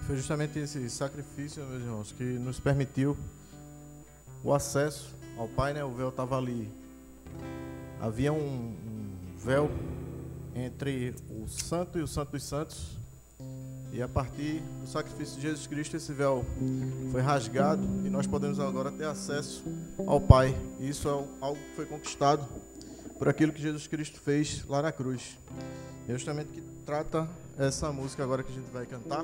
foi justamente esse sacrifício, meus irmãos, que nos permitiu o acesso ao Pai, né? O véu estava ali. Havia um véu entre o Santo e o Santo dos Santos. E a partir do sacrifício de Jesus Cristo, esse véu foi rasgado e nós podemos agora ter acesso ao Pai. E isso é algo que foi conquistado por aquilo que Jesus Cristo fez lá na cruz. É justamente que trata essa música agora que a gente vai cantar.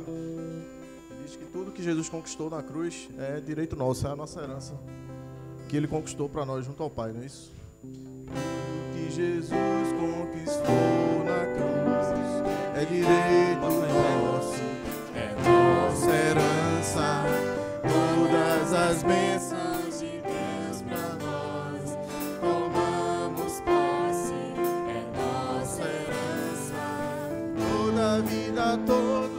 Diz que tudo que Jesus conquistou na cruz é direito nosso, é a nossa herança que Ele conquistou para nós junto ao Pai, não é isso? Tudo que Jesus conquistou na cruz é direito nosso, é nossa herança, todas as bênçãos de Deus para nós, tomamos posse, é nossa herança, toda a vida, todo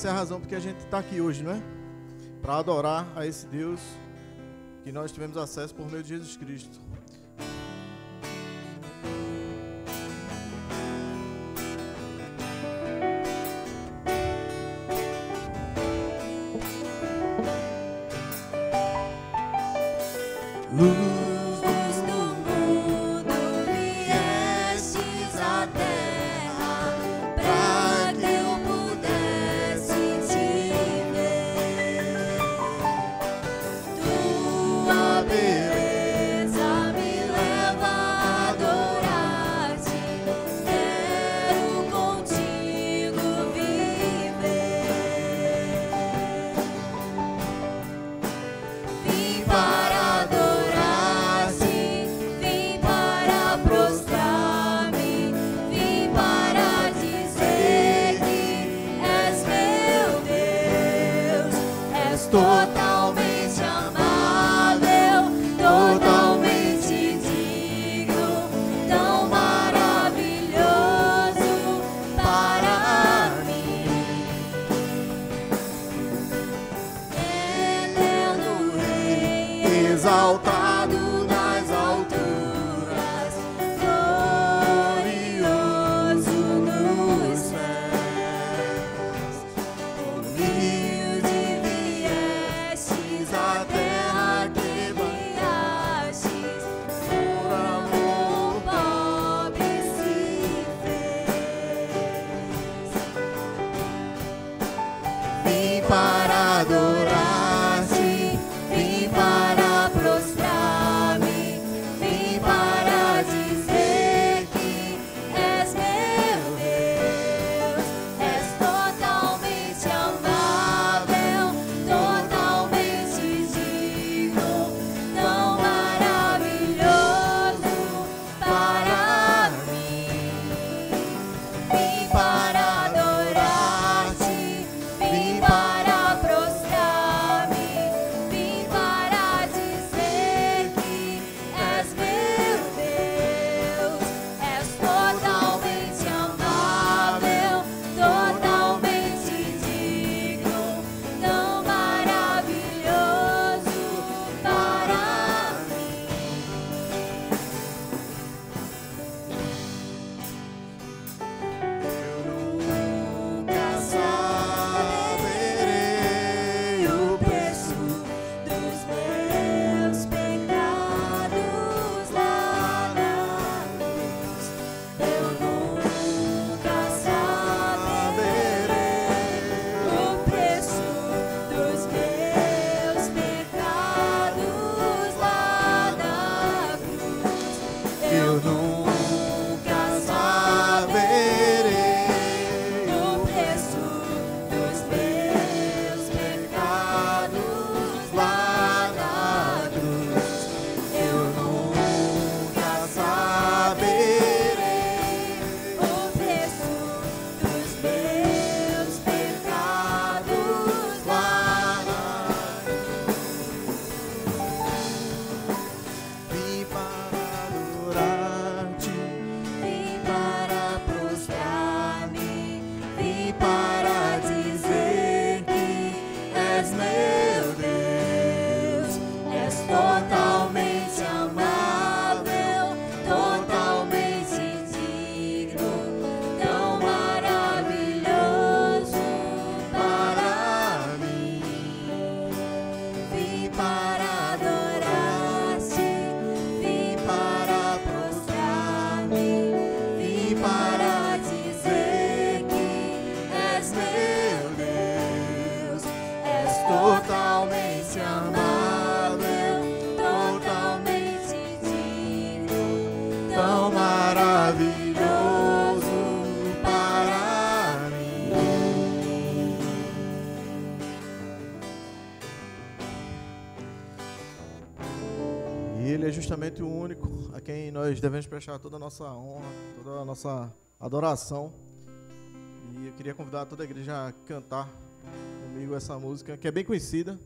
essa é a razão porque a gente está aqui hoje, não é? Para adorar a esse Deus que nós tivemos acesso por meio de Jesus Cristo. maravilhoso para mim. E Ele é justamente o único a quem nós devemos prestar toda a nossa honra, toda a nossa adoração. E eu queria convidar toda a igreja a cantar comigo essa música, que é bem conhecida,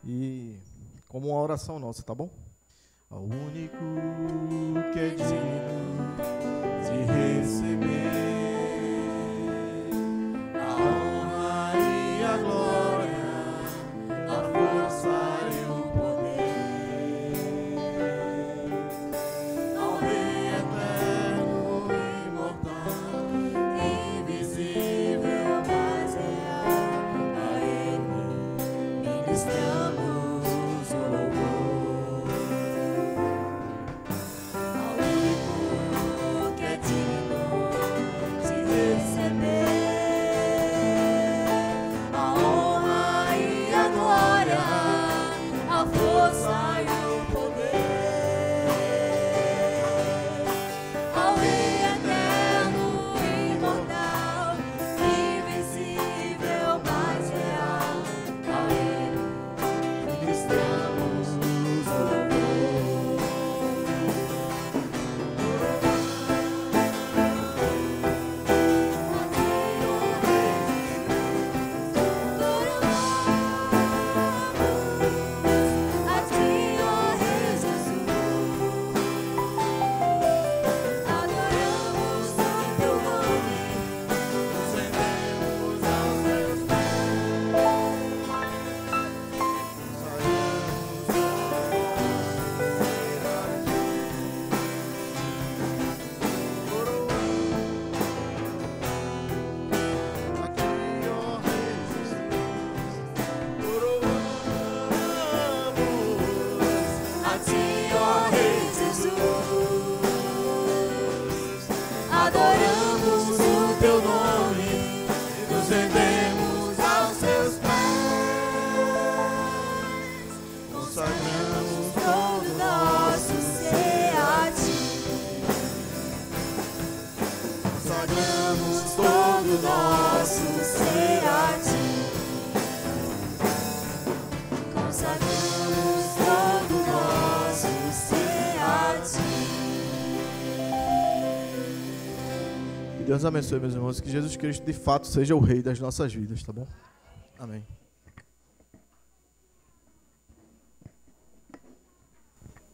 e como uma oração nossa, tá bom? Ao único que é digno de receber a honra e a glória, a força e o poder, ao Rei eterno, imortal, invisível, mas real, a Ele ministramos o louvor. Ao único que é digno de receber a honra e a glória, a força e o poder, ao Rei eterno, imortal, invisível, mas real, a Ele ministramos o louvor. A ti, ó Rei Jesus, adoramos o teu nome, nos rendemos aos teus A ti, ó Rei Jesus, adoramos o teu nome, nos rendemos aos teus pés, consagramos todo nosso ser a ti, consagramos todo nosso ser a ti, consagramos todo nosso ser a ti. Que Deus abençoe, meus irmãos, que Jesus Cristo de fato seja o Rei das nossas vidas, tá bom? Amém.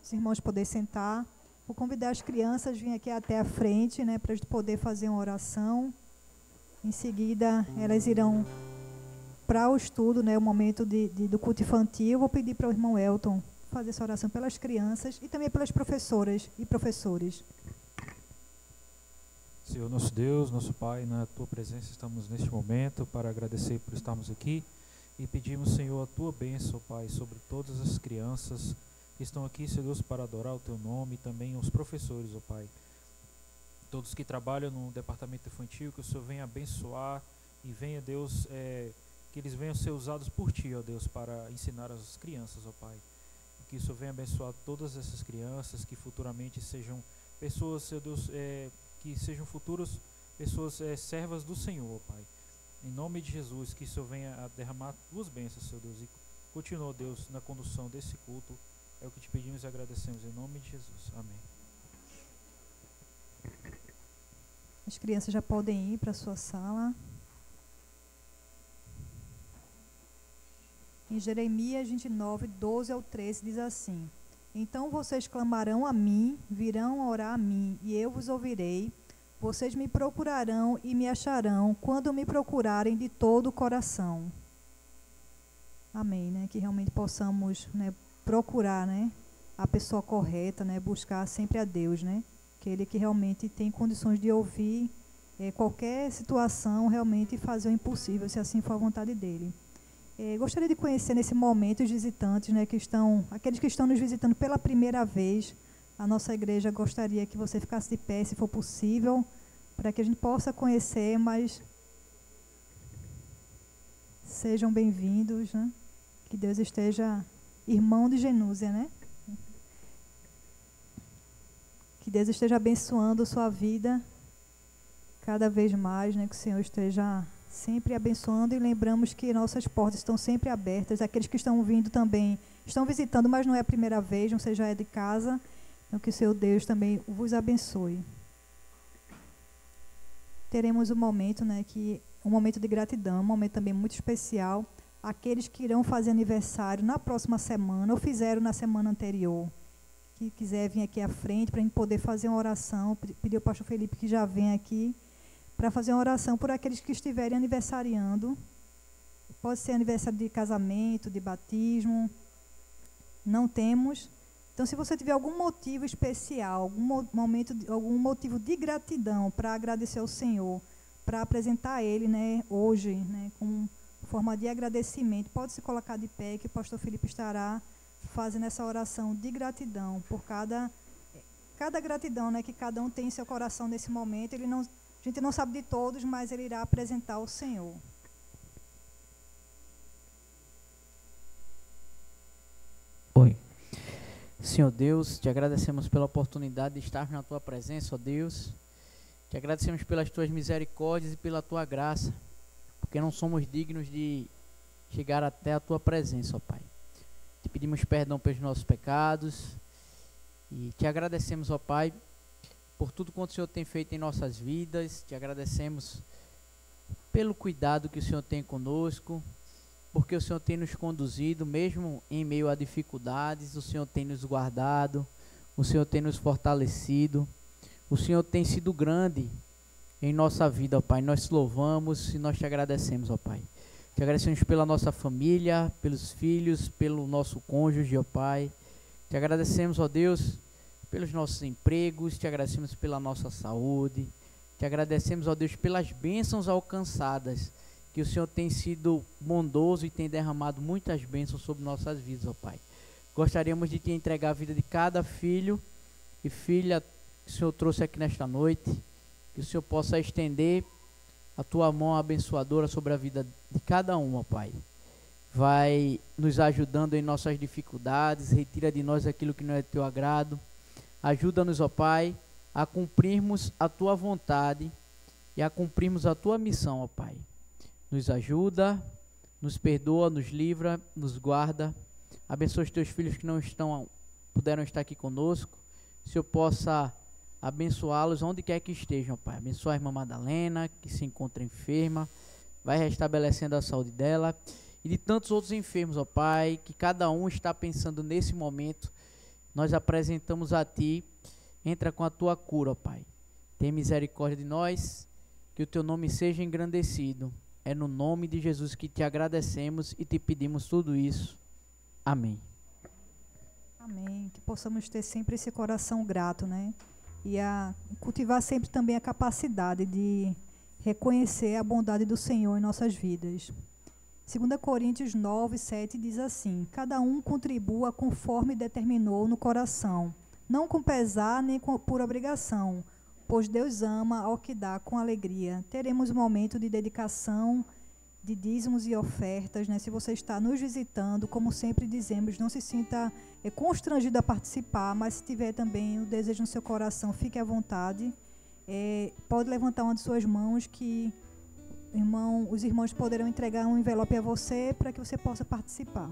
Os irmãos poderem sentar. Vou convidar as crianças a virem aqui até a frente, né, para a gente poder fazer uma oração. Em seguida, elas irão para o estudo, né, o momento do culto infantil. Vou pedir para o irmão Elton fazer essa oração pelas crianças e também pelas professoras e professores. Senhor nosso Deus, nosso Pai, na Tua presença estamos neste momento para agradecer por estarmos aqui e pedimos, Senhor, a Tua bênção, Pai, sobre todas as crianças que estão aqui, Senhor Deus, para adorar o Teu nome e também os professores, ó Pai. Todos que trabalham no departamento infantil, que o Senhor venha abençoar e venha, Deus, que eles venham ser usados por Ti, ó Deus, para ensinar as crianças, ó Pai. Que o Senhor venha abençoar todas essas crianças, que futuramente sejam pessoas, Senhor Deus, que sejam futuras pessoas servas do Senhor, ó Pai. Em nome de Jesus, que o Senhor venha a derramar Tuas bênçãos, Senhor Deus, e continua, Deus, na condução desse culto. É o que te pedimos e agradecemos em nome de Jesus. Amém. As crianças já podem ir para a sua sala. Em Jeremias 29, 12 ao 13, diz assim: Então vocês clamarão a mim, virão orar a mim, e eu vos ouvirei. Vocês me procurarão e me acharão, quando me procurarem de todo o coração. Amém, né? Que realmente possamos, né, procurar, né, a pessoa correta, né, buscar sempre a Deus, né? Aquele que realmente tem condições de ouvir qualquer situação, realmente fazer o impossível, se assim for a vontade dele. Gostaria de conhecer nesse momento os visitantes, né, aqueles que estão nos visitando pela primeira vez. A nossa igreja gostaria que você ficasse de pé, se for possível, para que a gente possa conhecer, mas sejam bem-vindos, né? Que Deus esteja, irmão de Genúzia, né? Que Deus esteja abençoando sua vida cada vez mais, né? Que o Senhor esteja sempre abençoando, e lembramos que nossas portas estão sempre abertas. Aqueles que estão vindo também, estão visitando, mas não é a primeira vez, não seja é de casa. Então que o Senhor Deus também vos abençoe. Teremos um momento, né, um momento de gratidão, um momento também muito especial. Aqueles que irão fazer aniversário na próxima semana, ou fizeram na semana anterior, que quiser vir aqui à frente para a gente poder fazer uma oração, pedir ao pastor Felipe que já venha aqui para fazer uma oração por aqueles que estiverem aniversariando. Pode ser aniversário de casamento, de batismo. Não temos. Então, se você tiver algum motivo especial, algum motivo de gratidão para agradecer ao Senhor, para apresentar a Ele, né, hoje, né, como forma de agradecimento, pode se colocar de pé, que o pastor Felipe estará fazendo essa oração de gratidão por cada gratidão, né, que cada um tem em seu coração nesse momento. A gente não sabe de todos, mas ele irá apresentar ao Senhor. Oi. Senhor Deus, te agradecemos pela oportunidade de estar na tua presença, ó Deus. Te agradecemos pelas tuas misericórdias e pela tua graça, porque não somos dignos de chegar até a tua presença, ó Pai. Te pedimos perdão pelos nossos pecados e te agradecemos, ó Pai, por tudo quanto o Senhor tem feito em nossas vidas. Te agradecemos pelo cuidado que o Senhor tem conosco, porque o Senhor tem nos conduzido, mesmo em meio a dificuldades. O Senhor tem nos guardado, o Senhor tem nos fortalecido, o Senhor tem sido grande em nossa vida, ó Pai. Nós te louvamos e nós te agradecemos, ó Pai. Te agradecemos pela nossa família, pelos filhos, pelo nosso cônjuge, ó Pai. Te agradecemos, ó Deus, pelos nossos empregos, te agradecemos pela nossa saúde, te agradecemos, ó Deus, pelas bênçãos alcançadas, que o Senhor tem sido bondoso e tem derramado muitas bênçãos sobre nossas vidas, ó Pai. Gostaríamos de te entregar a vida de cada filho e filha que o Senhor trouxe aqui nesta noite, que o Senhor possa estender a tua mão abençoadora sobre a vida de cada um, ó Pai. Vai nos ajudando em nossas dificuldades, retira de nós aquilo que não é teu agrado. Ajuda-nos, ó Pai, a cumprirmos a tua vontade e a cumprirmos a tua missão, ó Pai. Nos ajuda, nos perdoa, nos livra, nos guarda. Abençoa os teus filhos que não puderam estar aqui conosco. Que o Senhor possa abençoá-los onde quer que estejam, Pai. Abençoa a irmã Madalena, que se encontra enferma. Vai restabelecendo a saúde dela. E de tantos outros enfermos, ó Pai, que cada um está pensando nesse momento. Nós apresentamos a Ti. Entra com a Tua cura, ó Pai. Tem misericórdia de nós. Que o Teu nome seja engrandecido. É no nome de Jesus que te agradecemos e te pedimos tudo isso. Amém. Amém. Que possamos ter sempre esse coração grato, né? E cultivar sempre também a capacidade de reconhecer a bondade do Senhor em nossas vidas. 2 Coríntios 9, 7 diz assim: cada um contribua conforme determinou no coração, não com pesar nem por obrigação, pois Deus ama ao que dá com alegria. Teremos um momento de dedicação, de dízimos e ofertas, né? Se você está nos visitando, como sempre dizemos, não se sinta constrangido a participar, mas se tiver também o desejo no seu coração, fique à vontade. Pode levantar uma de suas mãos que os irmãos poderão entregar um envelope a você para que você possa participar.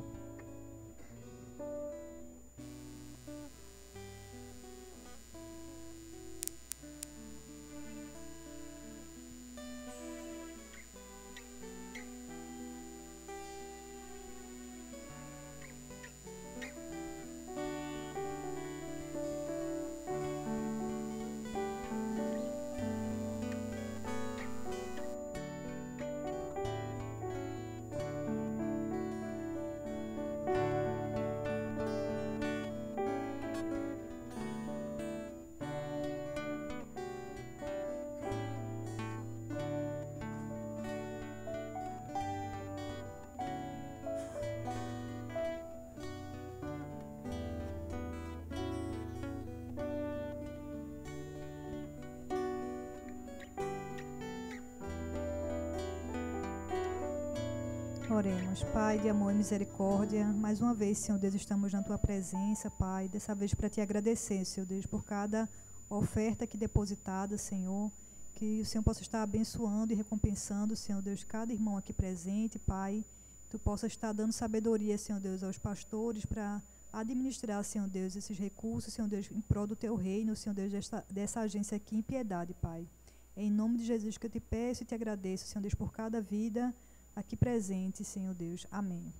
Oremos. Pai de amor e misericórdia, mais uma vez, Senhor Deus, estamos na Tua presença, Pai, dessa vez para Te agradecer, Senhor Deus, por cada oferta aqui depositada, Senhor, que o Senhor possa estar abençoando e recompensando, Senhor Deus, cada irmão aqui presente, Pai. Tu possa estar dando sabedoria, Senhor Deus, aos pastores para administrar, Senhor Deus, esses recursos, Senhor Deus, em prol do Teu reino, Senhor Deus, dessa agência aqui em piedade, Pai. É em nome de Jesus que eu te peço e te agradeço, Senhor Deus, por cada vida aqui presente, Senhor Deus. Amém.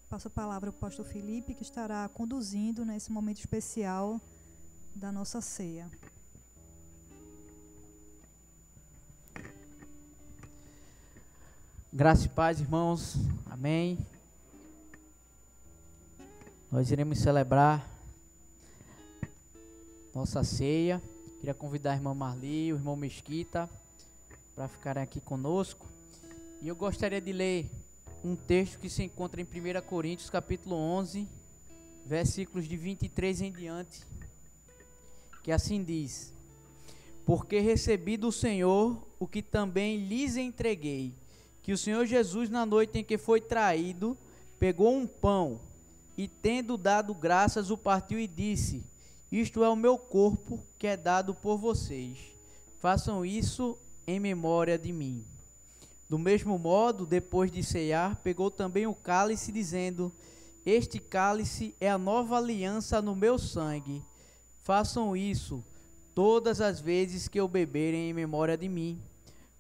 Passo a palavra ao pastor Felipe, que estará conduzindo nesse momento especial da nossa ceia. Graça e paz, irmãos. Amém. Nós iremos celebrar nossa ceia. Queria convidar a irmã Marli, o irmão Mesquita, para ficarem aqui conosco. E eu gostaria de ler um texto que se encontra em 1 Coríntios, capítulo 11, versículos de 23 em diante, que assim diz: Porque recebi do Senhor o que também lhes entreguei, que o Senhor Jesus, na noite em que foi traído, pegou um pão e, tendo dado graças, o partiu e disse: Isto é o meu corpo, que é dado por vocês. Façam isso em memória de mim. Do mesmo modo, depois de ceiar, pegou também o cálice, dizendo: Este cálice é a nova aliança no meu sangue. Façam isso todas as vezes que o beberem em memória de mim.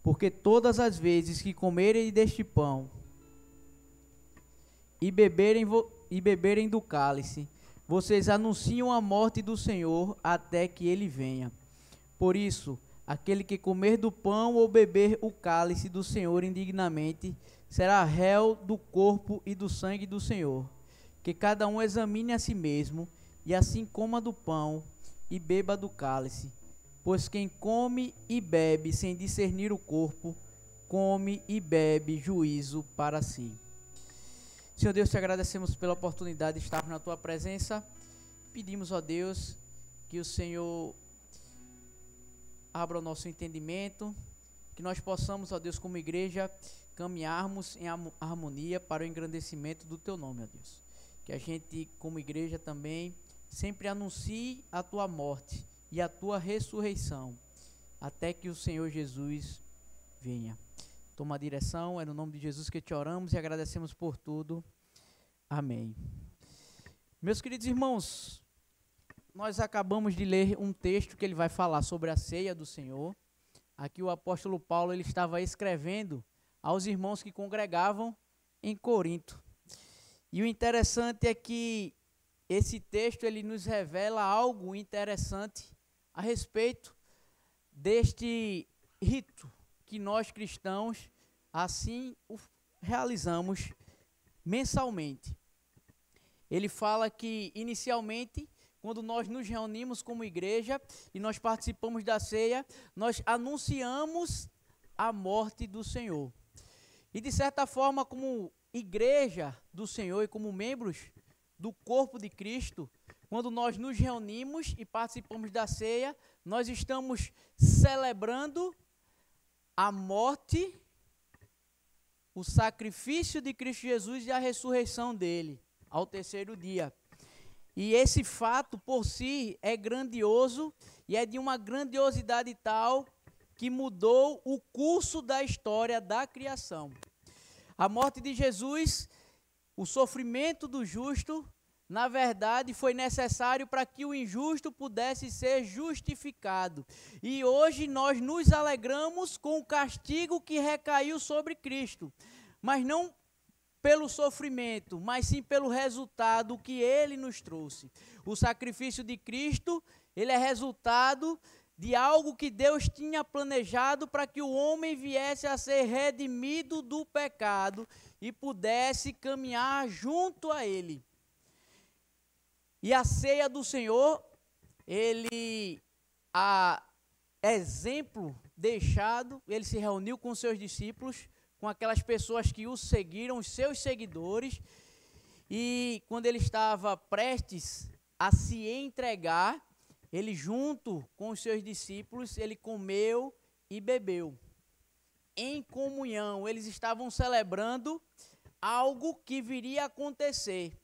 Porque todas as vezes que comerem deste pão e beberem do cálice, vocês anunciam a morte do Senhor até que ele venha. Por isso, aquele que comer do pão ou beber o cálice do Senhor indignamente, será réu do corpo e do sangue do Senhor. Que cada um examine a si mesmo, e assim coma do pão e beba do cálice. Pois quem come e bebe sem discernir o corpo, come e bebe juízo para si. Senhor Deus, te agradecemos pela oportunidade de estar na tua presença. Pedimos, ó Deus, que o Senhor abra o nosso entendimento, que nós possamos, ó Deus, como igreja, caminharmos em harmonia para o engrandecimento do teu nome, ó Deus. Que a gente, como igreja também, sempre anuncie a tua morte e a tua ressurreição, até que o Senhor Jesus venha. Toma a direção, é no nome de Jesus que te oramos e agradecemos por tudo. Amém. Meus queridos irmãos, nós acabamos de ler um texto que ele vai falar sobre a ceia do Senhor. Aqui o apóstolo Paulo ele estava escrevendo aos irmãos que congregavam em Corinto. E o interessante é que esse texto ele nos revela algo interessante a respeito deste rito que nós cristãos assim o realizamos mensalmente. Ele fala que inicialmente, quando nós nos reunimos como igreja e nós participamos da ceia, nós anunciamos a morte do Senhor. E de certa forma, como igreja do Senhor e como membros do corpo de Cristo, quando nós nos reunimos e participamos da ceia, nós estamos celebrando a morte, o sacrifício de Cristo Jesus e a ressurreição dele ao terceiro dia. E esse fato por si é grandioso e é de uma grandiosidade tal que mudou o curso da história da criação. A morte de Jesus, o sofrimento do justo, na verdade, foi necessário para que o injusto pudesse ser justificado. E hoje nós nos alegramos com o castigo que recaiu sobre Cristo, mas não pelo sofrimento, mas sim pelo resultado que ele nos trouxe. O sacrifício de Cristo, ele é resultado de algo que Deus tinha planejado para que o homem viesse a ser redimido do pecado e pudesse caminhar junto a ele. E a ceia do Senhor, ele, a exemplo deixado, ele se reuniu com seus discípulos, com aquelas pessoas que o seguiram, os seus seguidores, e quando ele estava prestes a se entregar, ele junto com os seus discípulos, ele comeu e bebeu. Em comunhão, eles estavam celebrando algo que viria a acontecer.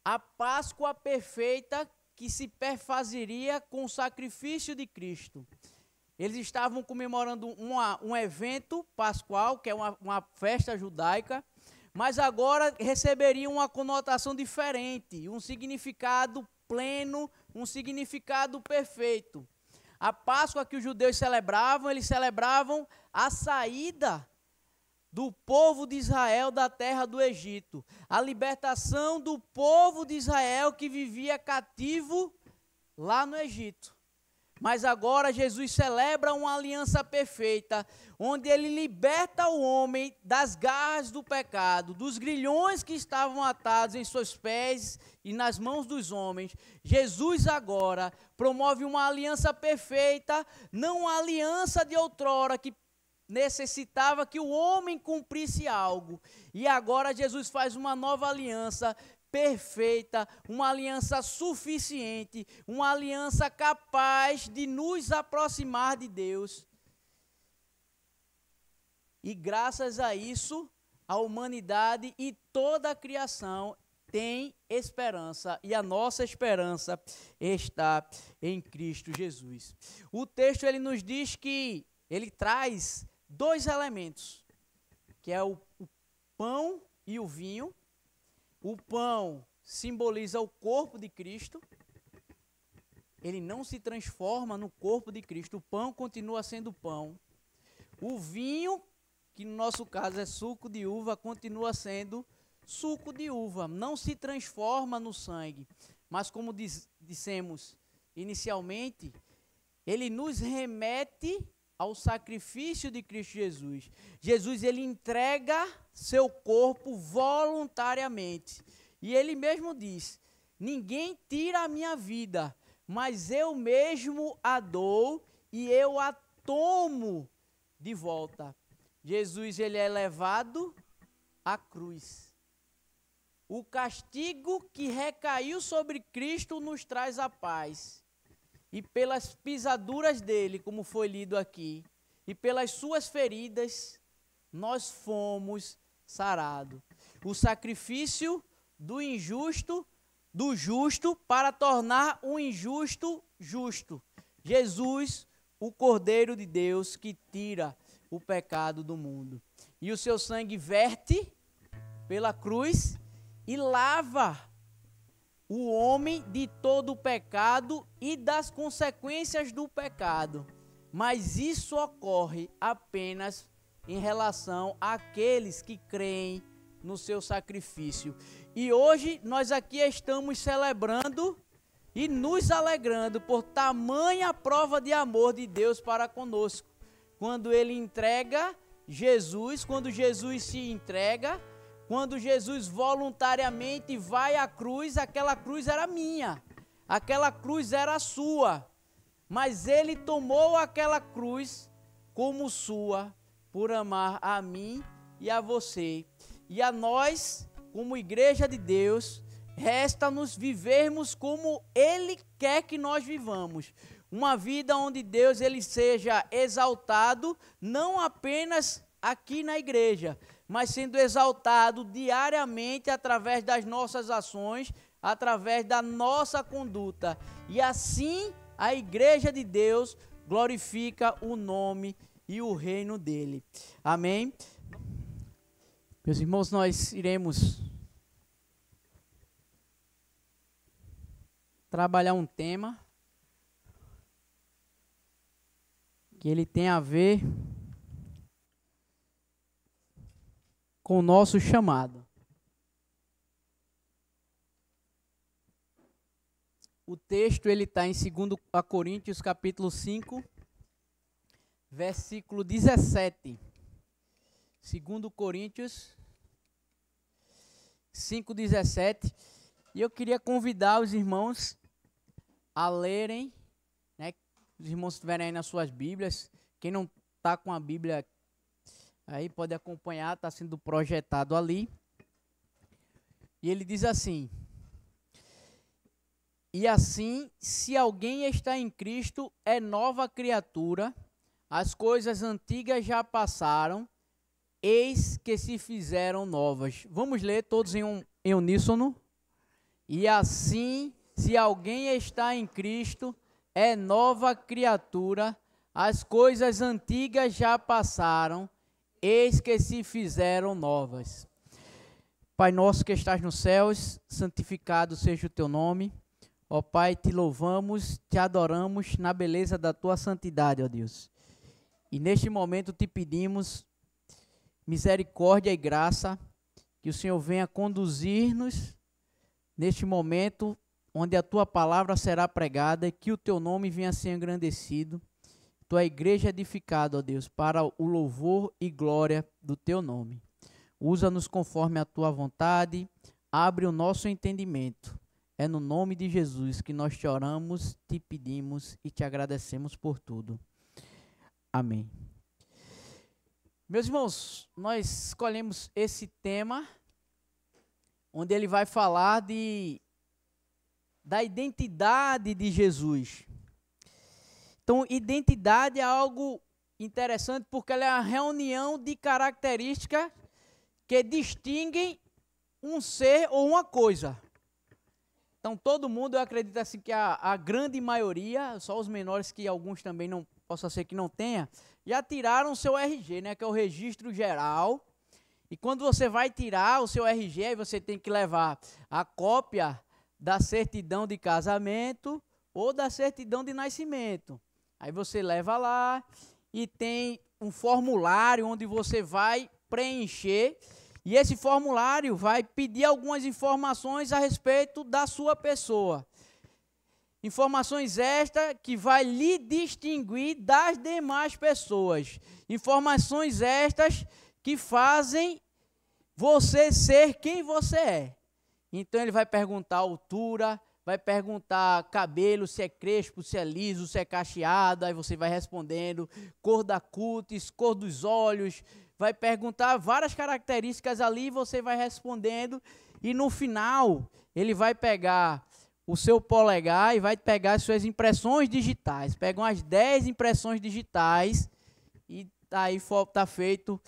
A Páscoa perfeita que se perfazeria com o sacrifício de Cristo. Eles estavam comemorando um evento pascual, que é uma festa judaica, mas agora receberiam uma conotação diferente, um significado pleno, um significado perfeito. A Páscoa que os judeus celebravam, eles celebravam a saída do povo de Israel da terra do Egito, a libertação do povo de Israel que vivia cativo lá no Egito. Mas agora Jesus celebra uma aliança perfeita, onde ele liberta o homem das garras do pecado, dos grilhões que estavam atados em seus pés e nas mãos dos homens. Jesus agora promove uma aliança perfeita, não uma aliança de outrora que necessitava que o homem cumprisse algo. E agora Jesus faz uma nova aliança perfeita, uma aliança suficiente, uma aliança capaz de nos aproximar de Deus. E graças a isso, a humanidade e toda a criação tem esperança, e a nossa esperança está em Cristo Jesus. O texto ele nos diz que ele traz dois elementos, que é o pão e o vinho. O pão simboliza o corpo de Cristo. Ele não se transforma no corpo de Cristo. O pão continua sendo pão. O vinho, que no nosso caso é suco de uva, continua sendo suco de uva. Não se transforma no sangue. Mas como dissemos inicialmente, ele nos remete ao sacrifício de Cristo Jesus. Jesus, ele entrega seu corpo voluntariamente. E ele mesmo diz: ninguém tira a minha vida, mas eu mesmo a dou e eu a tomo de volta. Jesus, ele é levado à cruz. O castigo que recaiu sobre Cristo nos traz a paz. E pelas pisaduras dele, como foi lido aqui, e pelas suas feridas, nós fomos sarados. O sacrifício do injusto, do justo, para tornar o injusto justo. Jesus, o Cordeiro de Deus, que tira o pecado do mundo. E o seu sangue verte pela cruz e lava o homem de todo o pecado e das consequências do pecado. Mas isso ocorre apenas em relação àqueles que creem no seu sacrifício. E hoje nós aqui estamos celebrando e nos alegrando por tamanha prova de amor de Deus para conosco. Quando ele entrega Jesus, quando Jesus se entrega, quando Jesus voluntariamente vai à cruz, aquela cruz era minha, aquela cruz era sua, mas ele tomou aquela cruz como sua, por amar a mim e a você. E a nós, como igreja de Deus, resta-nos vivermos como ele quer que nós vivamos. Uma vida onde Deus ele seja exaltado, não apenas aqui na igreja, mas sendo exaltado diariamente através das nossas ações, através da nossa conduta. E assim a igreja de Deus glorifica o nome e o reino dele. Amém? Meus irmãos, nós iremos trabalhar um tema que ele tem a ver com o nosso chamado. O texto ele está em 2 Coríntios capítulo 5, versículo 17. 2 Coríntios 5, 17. E eu queria convidar os irmãos a lerem, né? Os irmãos estiverem aí nas suas Bíblias. Quem não está com a Bíblia aí pode acompanhar, está sendo projetado ali. E ele diz assim: e assim, se alguém está em Cristo, é nova criatura, as coisas antigas já passaram, eis que se fizeram novas. Vamos ler todos em uníssono. E assim, Se alguém está em Cristo, é nova criatura, as coisas antigas já passaram, eis que se fizeram novas. Pai nosso que estás nos céus, santificado seja o teu nome. Ó Pai, te louvamos, te adoramos na beleza da tua santidade, ó Deus. E neste momento te pedimos misericórdia e graça, que o Senhor venha conduzir-nos neste momento onde a tua palavra será pregada e que o teu nome venha ser engrandecido, tua igreja edificada, ó Deus, para o louvor e glória do teu nome. Usa-nos conforme a tua vontade, abre o nosso entendimento. É no nome de Jesus que nós te oramos, te pedimos e te agradecemos por tudo. Amém. Meus irmãos, nós escolhemos esse tema, onde ele vai falar da identidade de Jesus. Então, identidade é algo interessante porque ela é a reunião de características que distinguem um ser ou uma coisa. Então, todo mundo, eu acredito assim que a grande maioria, só os menores que alguns também não, possa ser que não tenha, já tiraram o seu RG, né, que é o registro geral. E quando você vai tirar o seu RG, aí você tem que levar a cópia da certidão de casamento ou da certidão de nascimento. Aí você leva lá e tem um formulário onde você vai preencher. E esse formulário vai pedir algumas informações a respeito da sua pessoa. Informações estas que vai lhe distinguir das demais pessoas. Informações estas que fazem você ser quem você é. Então ele vai perguntar a altura, vai perguntar cabelo, se é crespo, se é liso, se é cacheado, aí você vai respondendo, cor da cútis, cor dos olhos, vai perguntar várias características ali, você vai respondendo, e no final ele vai pegar o seu polegar e vai pegar as suas impressões digitais, pegam as 10 impressões digitais e aí está feito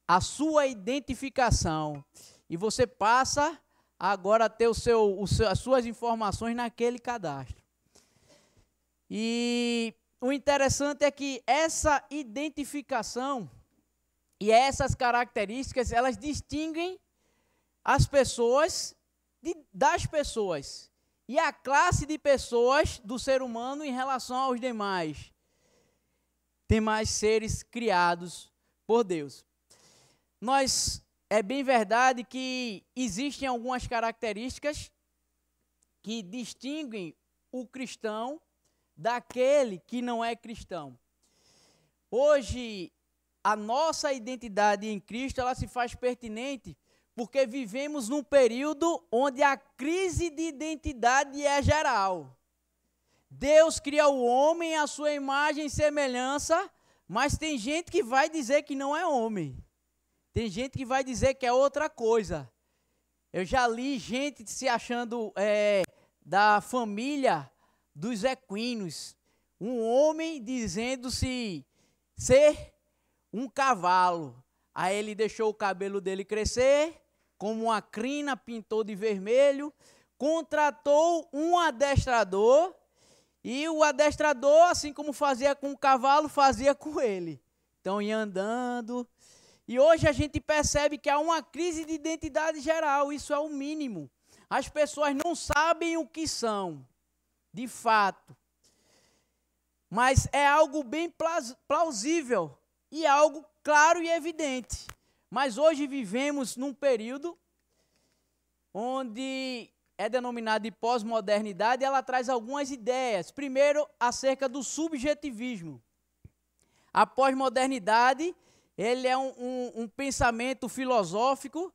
a sua identificação, e você passa agora a ter as suas informações naquele cadastro. E o interessante é que essa identificação e essas características, elas distinguem as pessoas das pessoas e a classe de pessoas do ser humano em relação aos demais seres criados por Deus. É bem verdade que existem algumas características que distinguem o cristão daquele que não é cristão. Hoje, a nossa identidade em Cristo, ela se faz pertinente porque vivemos num período onde a crise de identidade é geral. Deus cria o homem à sua imagem e semelhança, mas tem gente que vai dizer que não é homem. Tem gente que vai dizer que é outra coisa. Eu já li gente se achando da família dos equinos. Um homem dizendo-se ser um cavalo. Aí ele deixou o cabelo dele crescer, como uma crina, pintou de vermelho, contratou um adestrador, e o adestrador, assim como fazia com o cavalo, fazia com ele. Então ia andando. E hoje a gente percebe que há uma crise de identidade geral, isso é o mínimo. As pessoas não sabem o que são, de fato. Mas é algo bem plausível e algo claro e evidente. Mas hoje vivemos num período onde é denominado de pós-modernidade e ela traz algumas ideias. Primeiro, acerca do subjetivismo. A pós-modernidade, ele é um pensamento filosófico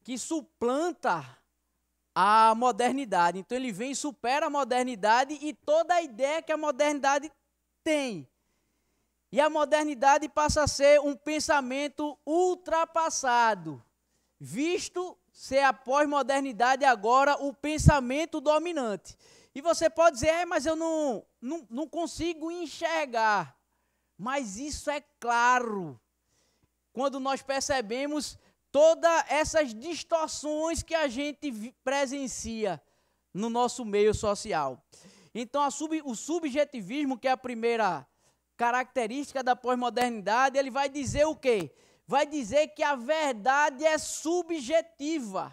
que suplanta a modernidade. Então ele vem e supera a modernidade e toda a ideia que a modernidade tem. E a modernidade passa a ser um pensamento ultrapassado, visto ser a pós-modernidade agora o pensamento dominante. E você pode dizer, mas eu não consigo enxergar. Mas isso é claro. Quando nós percebemos todas essas distorções que a gente presencia no nosso meio social. Então, o subjetivismo, que é a primeira característica da pós-modernidade, ele vai dizer o quê? Vai dizer que a verdade é subjetiva.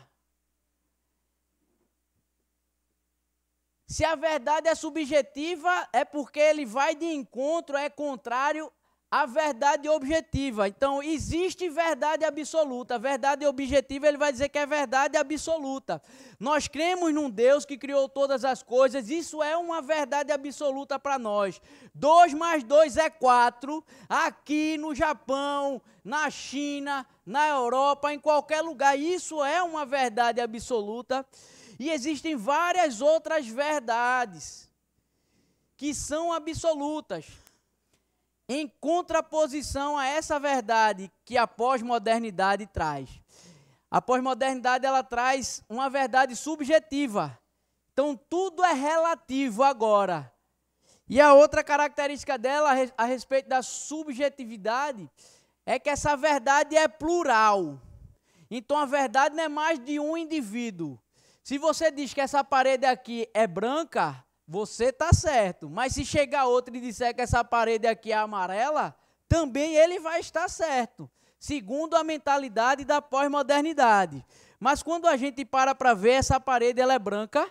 Se a verdade é subjetiva, é porque ele vai de encontro, é contrário à verdade objetiva. Então, existe verdade absoluta. A verdade objetiva, ele vai dizer que é verdade absoluta. Nós cremos num Deus que criou todas as coisas. Isso é uma verdade absoluta para nós. 2 mais 2 é 4. Aqui no Japão, na China, na Europa, em qualquer lugar. Isso é uma verdade absoluta. E existem várias outras verdades que são absolutas, em contraposição a essa verdade que a pós-modernidade traz. A pós-modernidade, ela traz uma verdade subjetiva. Então, tudo é relativo agora. E a outra característica dela, a respeito da subjetividade, é que essa verdade é plural. Então, a verdade não é mais de um indivíduo. Se você diz que essa parede aqui é branca, você está certo. Mas se chegar outro e disser que essa parede aqui é amarela, também ele vai estar certo, segundo a mentalidade da pós-modernidade. Mas quando a gente para ver, essa parede ela é branca,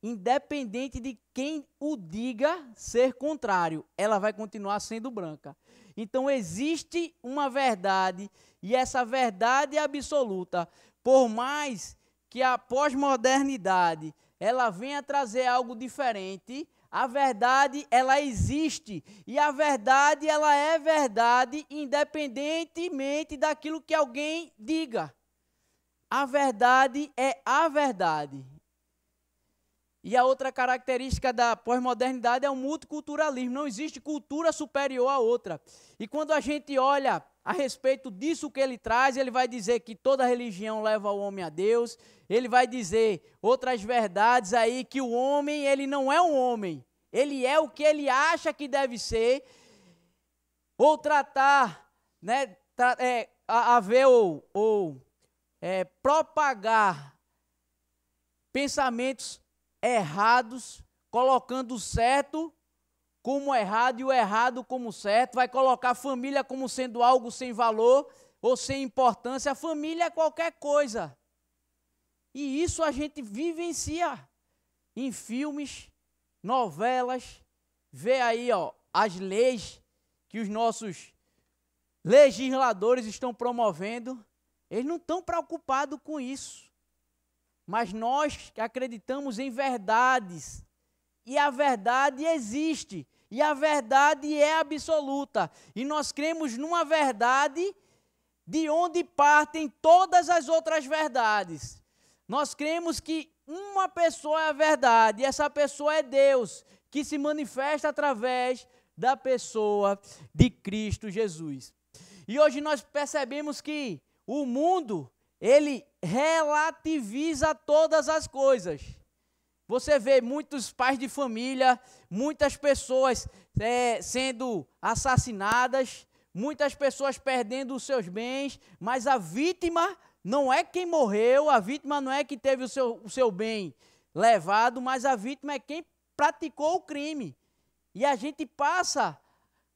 independente de quem o diga ser contrário, ela vai continuar sendo branca. Então existe uma verdade, e essa verdade é absoluta, por mais que a pós-modernidade ela venha trazer algo diferente, a verdade ela existe, e a verdade ela é verdade independentemente daquilo que alguém diga. A verdade é a verdade. E a outra característica da pós-modernidade é o multiculturalismo. Não existe cultura superior à outra. E quando a gente olha a respeito disso que ele traz, ele vai dizer que toda religião leva o homem a Deus. Ele vai dizer outras verdades aí, que o homem, ele não é um homem. Ele é o que ele acha que deve ser. Ou tratar, né, haver ou propagar pensamentos errados, colocando o certo como errado e o errado como certo, vai colocar a família como sendo algo sem valor ou sem importância. A família é qualquer coisa. E isso a gente vivencia em filmes, novelas, vê aí as leis que os nossos legisladores estão promovendo. Eles não estão preocupados com isso. Mas nós que acreditamos em verdades, e a verdade existe, e a verdade é absoluta, e nós cremos numa verdade de onde partem todas as outras verdades. Nós cremos que uma pessoa é a verdade, e essa pessoa é Deus, que se manifesta através da pessoa de Cristo Jesus. E hoje nós percebemos que o mundo, ele relativiza todas as coisas. Você vê muitos pais de família, muitas pessoas sendo assassinadas, muitas pessoas perdendo os seus bens, mas a vítima não é quem morreu, a vítima não é quem teve o seu bem levado, mas a vítima é quem praticou o crime. E a gente passa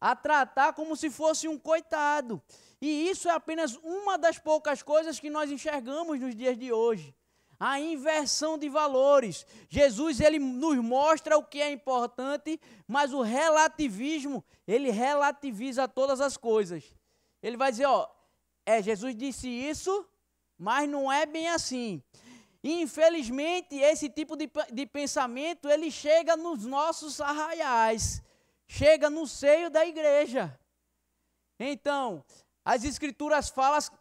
a tratar como se fosse um coitado. E isso é apenas uma das poucas coisas que nós enxergamos nos dias de hoje. A inversão de valores. Jesus, ele nos mostra o que é importante, mas o relativismo, ele relativiza todas as coisas. Ele vai dizer, Jesus disse isso, mas não é bem assim. E, infelizmente, esse tipo de pensamento, ele chega nos nossos arraiais, chega no seio da igreja. Então, as Escrituras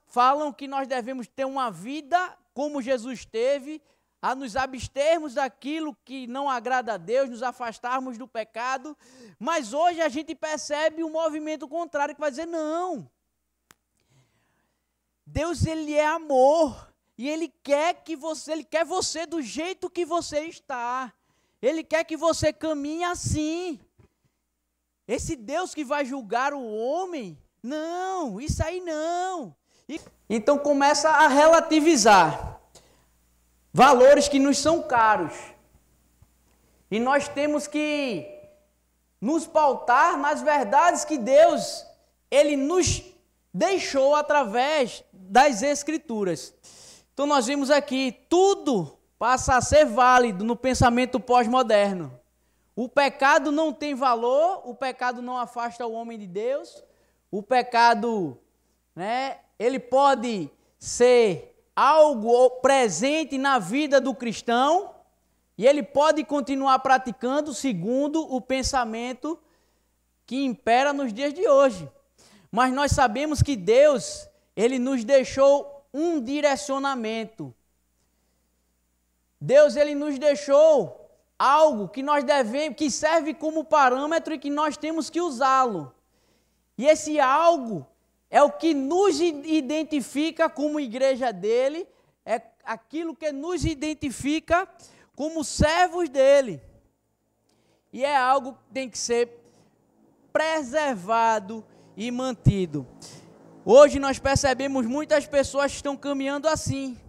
falam que nós devemos ter uma vida como Jesus teve, a nos abstermos daquilo que não agrada a Deus, nos afastarmos do pecado, mas hoje a gente percebe um movimento contrário que vai dizer, não, Deus, ele é amor, e ele quer você do jeito que você está, ele quer que você caminhe assim. Esse Deus que vai julgar o homem, não, isso aí não. Então começa a relativizar valores que nos são caros. E nós temos que nos pautar nas verdades que Deus, Ele nos deixou através das Escrituras. Então nós vimos aqui, tudo passa a ser válido no pensamento pós-moderno. O pecado não tem valor, o pecado não afasta o homem de Deus, o pecado, ele pode ser algo presente na vida do cristão e ele pode continuar praticando segundo o pensamento que impera nos dias de hoje. Mas nós sabemos que Deus, Ele nos deixou um direcionamento. Deus, Ele nos deixou algo que nós devemos, que serve como parâmetro e que nós temos que usá-lo. E esse algo é o que nos identifica como igreja dele, é aquilo que nos identifica como servos dele. E é algo que tem que ser preservado e mantido. Hoje nós percebemos muitas pessoas que estão caminhando assim,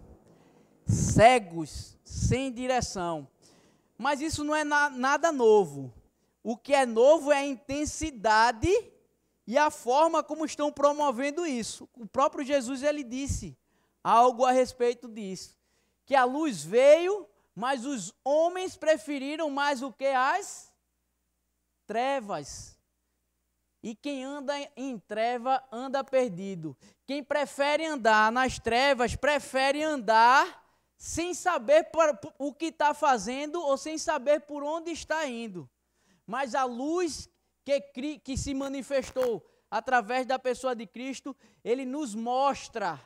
cegos, sem direção. Mas isso não é nada novo. O que é novo é a intensidade e a forma como estão promovendo isso. O próprio Jesus, ele disse algo a respeito disso. Que a luz veio, mas os homens preferiram mais o que? As trevas. E quem anda em treva anda perdido. Quem prefere andar nas trevas, prefere andar sem saber o que está fazendo ou sem saber por onde está indo. Mas a luz que se manifestou através da pessoa de Cristo, ele nos mostra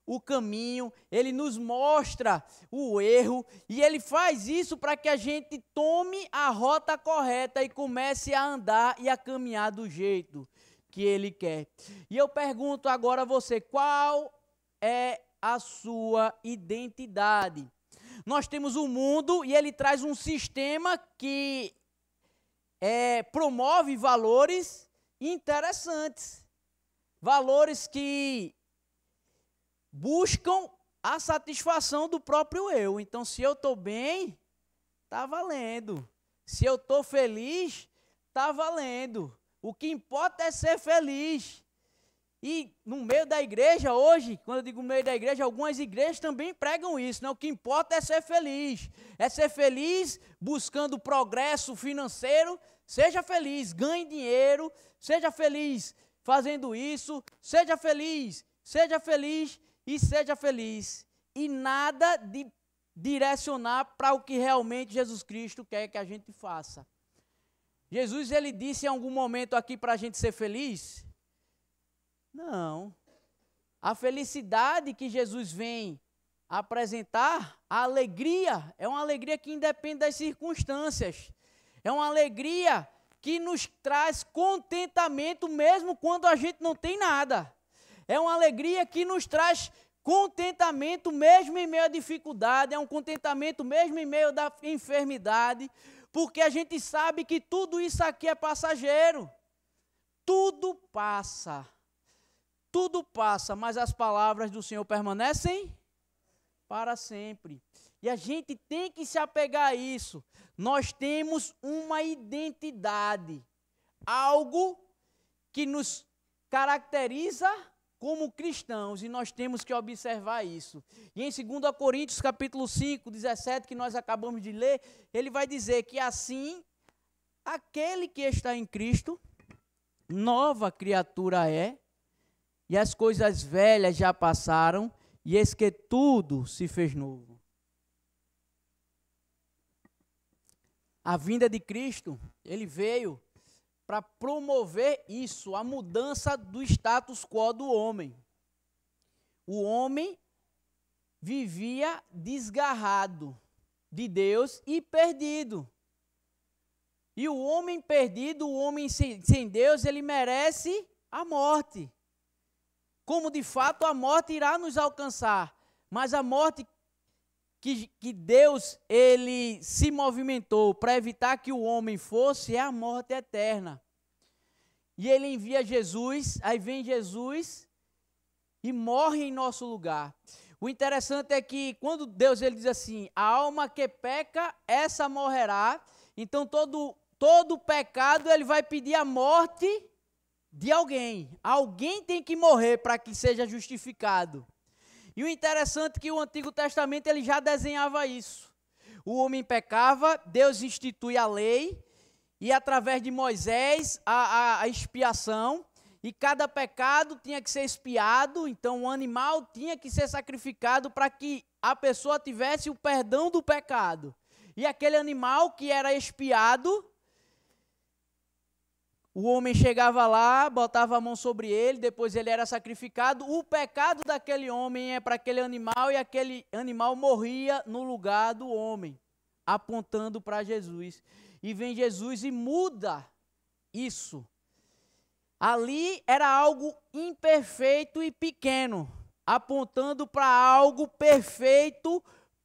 o caminho, ele nos mostra o erro, e ele faz isso para que a gente tome a rota correta e comece a andar e a caminhar do jeito que ele quer. E eu pergunto agora a você, qual é a sua identidade? Nós temos um mundo e ele traz um sistema que promove valores interessantes, valores que buscam a satisfação do próprio eu. Então, se eu estou bem, está valendo. Se eu estou feliz, está valendo. O que importa é ser feliz. E no meio da igreja hoje, quando eu digo no meio da igreja, algumas igrejas também pregam isso, né? O que importa é ser feliz. É ser feliz buscando progresso financeiro. Seja feliz, ganhe dinheiro. Seja feliz fazendo isso. Seja feliz e seja feliz. E nada de direcionar para o que realmente Jesus Cristo quer que a gente faça. Jesus, ele disse em algum momento aqui para a gente ser feliz? Não. A felicidade que Jesus vem apresentar, a alegria, é uma alegria que independe das circunstâncias. É uma alegria que nos traz contentamento mesmo quando a gente não tem nada. É uma alegria que nos traz contentamento mesmo em meio à dificuldade, é um contentamento mesmo em meio da enfermidade, porque a gente sabe que tudo isso aqui é passageiro. Tudo passa, mas as palavras do Senhor permanecem para sempre. E a gente tem que se apegar a isso. Nós temos uma identidade, algo que nos caracteriza como cristãos, e nós temos que observar isso. E em 2 Coríntios, capítulo 5, 17, que nós acabamos de ler, ele vai dizer que assim, aquele que está em Cristo, nova criatura é, e as coisas velhas já passaram, e eis que tudo se fez novo. A vinda de Cristo, ele veio para promover isso, a mudança do status quo do homem. O homem vivia desgarrado de Deus e perdido. E o homem perdido, o homem sem Deus, ele merece a morte. Como de fato a morte irá nos alcançar, mas a morte que Deus ele se movimentou para evitar que o homem fosse é a morte eterna. E ele envia Jesus, aí vem Jesus e morre em nosso lugar. O interessante é que quando Deus ele diz assim, a alma que peca, essa morrerá, Então todo pecado ele vai pedir a morte de alguém. Alguém tem que morrer para que seja justificado. E o interessante é que o Antigo Testamento ele já desenhava isso. O homem pecava, Deus institui a lei, e através de Moisés a expiação, e cada pecado tinha que ser expiado, então o animal tinha que ser sacrificado para que a pessoa tivesse o perdão do pecado. E aquele animal que era expiado, o homem chegava lá, botava a mão sobre ele, depois ele era sacrificado. O pecado daquele homem é para aquele animal e aquele animal morria no lugar do homem, apontando para Jesus. E vem Jesus e muda isso. Ali era algo imperfeito e pequeno, apontando para algo perfeito,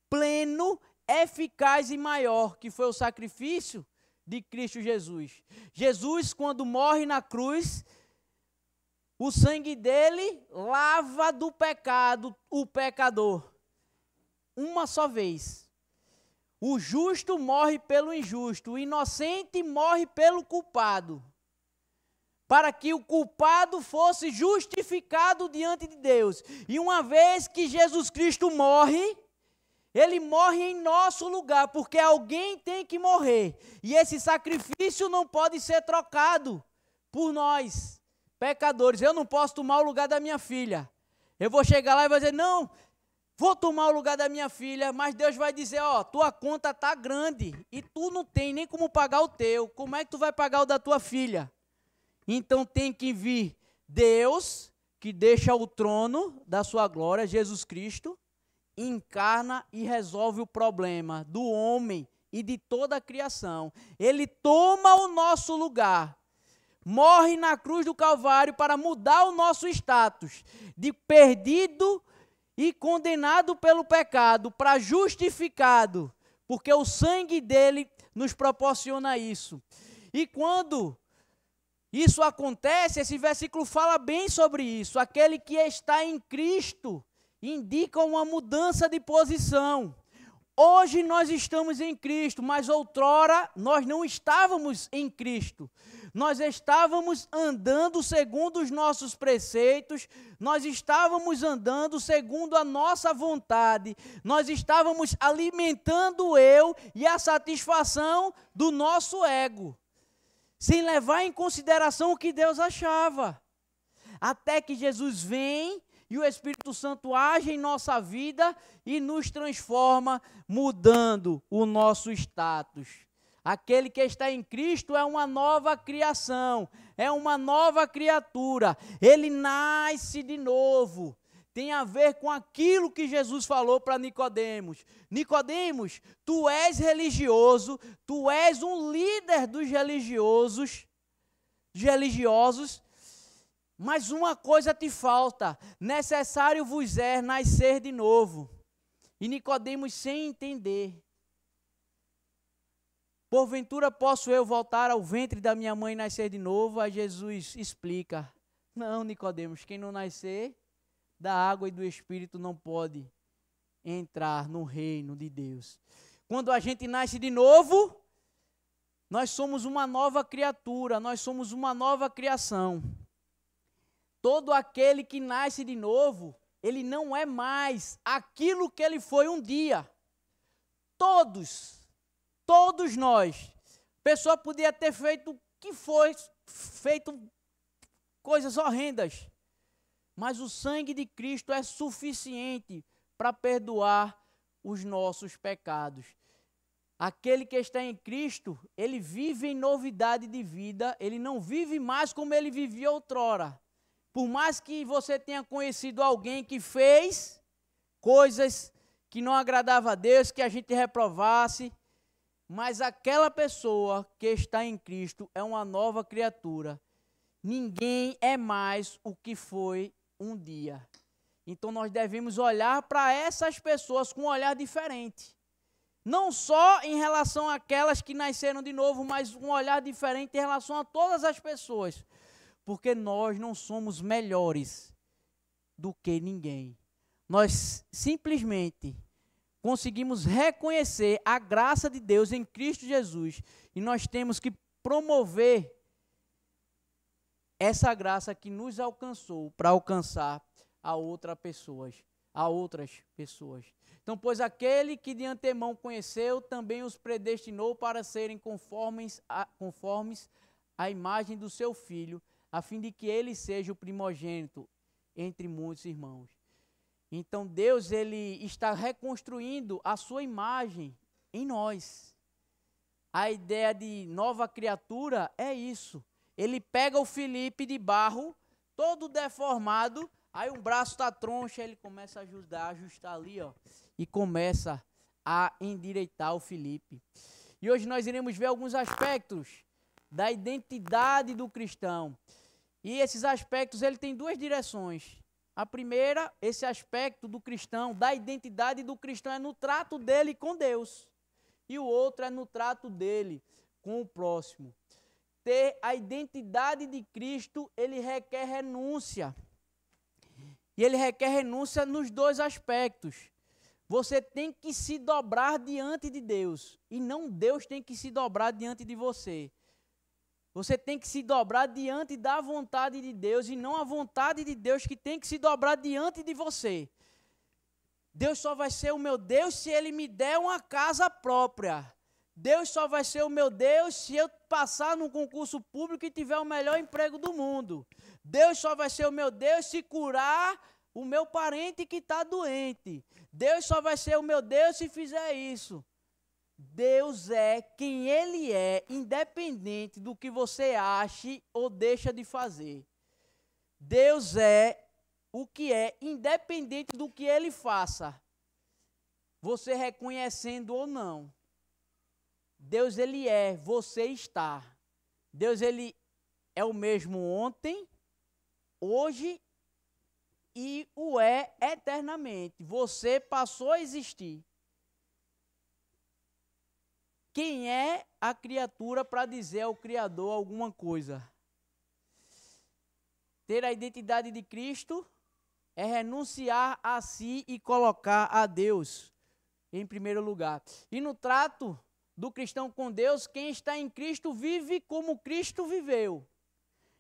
pleno, eficaz e maior, que foi o sacrifício de Cristo Jesus. Jesus, quando morre na cruz, o sangue dele lava do pecado o pecador. Uma só vez. O justo morre pelo injusto, o inocente morre pelo culpado. Para que o culpado fosse justificado diante de Deus. E uma vez que Jesus Cristo morre, ele morre em nosso lugar, porque alguém tem que morrer. E esse sacrifício não pode ser trocado por nós, pecadores. Eu não posso tomar o lugar da minha filha. Eu vou chegar lá e vou dizer, não, vou tomar o lugar da minha filha, mas Deus vai dizer, ó, tua conta está grande e tu não tem nem como pagar o teu. Como é que tu vai pagar o da tua filha? Então tem que vir Deus, que deixa o trono da sua glória, Jesus Cristo, encarna e resolve o problema do homem e de toda a criação. Ele toma o nosso lugar, morre na cruz do Calvário para mudar o nosso status de perdido e condenado pelo pecado para justificado, porque o sangue dele nos proporciona isso. E quando isso acontece, esse versículo fala bem sobre isso. Aquele que está em Cristo indica uma mudança de posição. Hoje nós estamos em Cristo, mas outrora nós não estávamos em Cristo. Nós estávamos andando segundo os nossos preceitos, nós estávamos andando segundo a nossa vontade, nós estávamos alimentando o eu e a satisfação do nosso ego, sem levar em consideração o que Deus achava. Até que Jesus vem e o Espírito Santo age em nossa vida e nos transforma, mudando o nosso status. Aquele que está em Cristo é uma nova criação, é uma nova criatura. Ele nasce de novo. Tem a ver com aquilo que Jesus falou para Nicodemos. Nicodemos, tu és religioso, tu és um líder dos religiosos, mas uma coisa te falta, necessário vos é nascer de novo. E Nicodemos, sem entender, porventura posso eu voltar ao ventre da minha mãe e nascer de novo? Aí Jesus explica, não, Nicodemos, quem não nascer da água e do Espírito não pode entrar no reino de Deus. Quando a gente nasce de novo, nós somos uma nova criatura, nós somos uma nova criação. Todo aquele que nasce de novo, ele não é mais aquilo que ele foi um dia. Todos nós. A pessoa podia ter feito coisas horrendas, mas o sangue de Cristo é suficiente para perdoar os nossos pecados. Aquele que está em Cristo, ele vive em novidade de vida, ele não vive mais como ele vivia outrora. Por mais que você tenha conhecido alguém que fez coisas que não agradavam a Deus, que a gente reprovasse, mas aquela pessoa que está em Cristo é uma nova criatura. Ninguém é mais o que foi um dia. Então nós devemos olhar para essas pessoas com um olhar diferente. Não só em relação àquelas que nasceram de novo, mas um olhar diferente em relação a todas as pessoas. Porque nós não somos melhores do que ninguém. Nós simplesmente conseguimos reconhecer a graça de Deus em Cristo Jesus E nós temos que promover essa graça que nos alcançou para alcançar a outras pessoas. Então, pois aquele que de antemão conheceu, também os predestinou para serem conformes à imagem do seu Filho, a fim de que ele seja o primogênito entre muitos irmãos. Então, Deus, ele está reconstruindo a sua imagem em nós. A ideia de nova criatura é isso. Ele pega o Felipe de barro, todo deformado, aí um braço está troncho, ele começa a ajustar ali, ó, e começa a endireitar o Felipe. E hoje nós iremos ver alguns aspectos da identidade do cristão. E esses aspectos, ele tem duas direções. A primeira, esse aspecto do cristão, da identidade do cristão, é no trato dele com Deus. E o outro é no trato dele com o próximo. Ter a identidade de Cristo, ele requer renúncia. E ele requer renúncia nos dois aspectos. Você tem que se dobrar diante de Deus. E não Deus tem que se dobrar diante de você. Você tem que se dobrar diante da vontade de Deus e não a vontade de Deus que tem que se dobrar diante de você. Deus só vai ser o meu Deus se Ele me der uma casa própria. Deus só vai ser o meu Deus se eu passar num concurso público e tiver o melhor emprego do mundo. Deus só vai ser o meu Deus se curar o meu parente que está doente. Deus só vai ser o meu Deus se fizer isso. Deus é quem Ele é, independente do que você ache ou deixa de fazer. Deus é o que é, independente do que Ele faça, você reconhecendo ou não. Deus, Ele é, você está. Deus, Ele é o mesmo ontem, hoje e o é eternamente. Você passou a existir. Quem é a criatura para dizer ao Criador alguma coisa? Ter a identidade de Cristo é renunciar a si e colocar a Deus em primeiro lugar. E no trato do cristão com Deus, quem está em Cristo vive como Cristo viveu.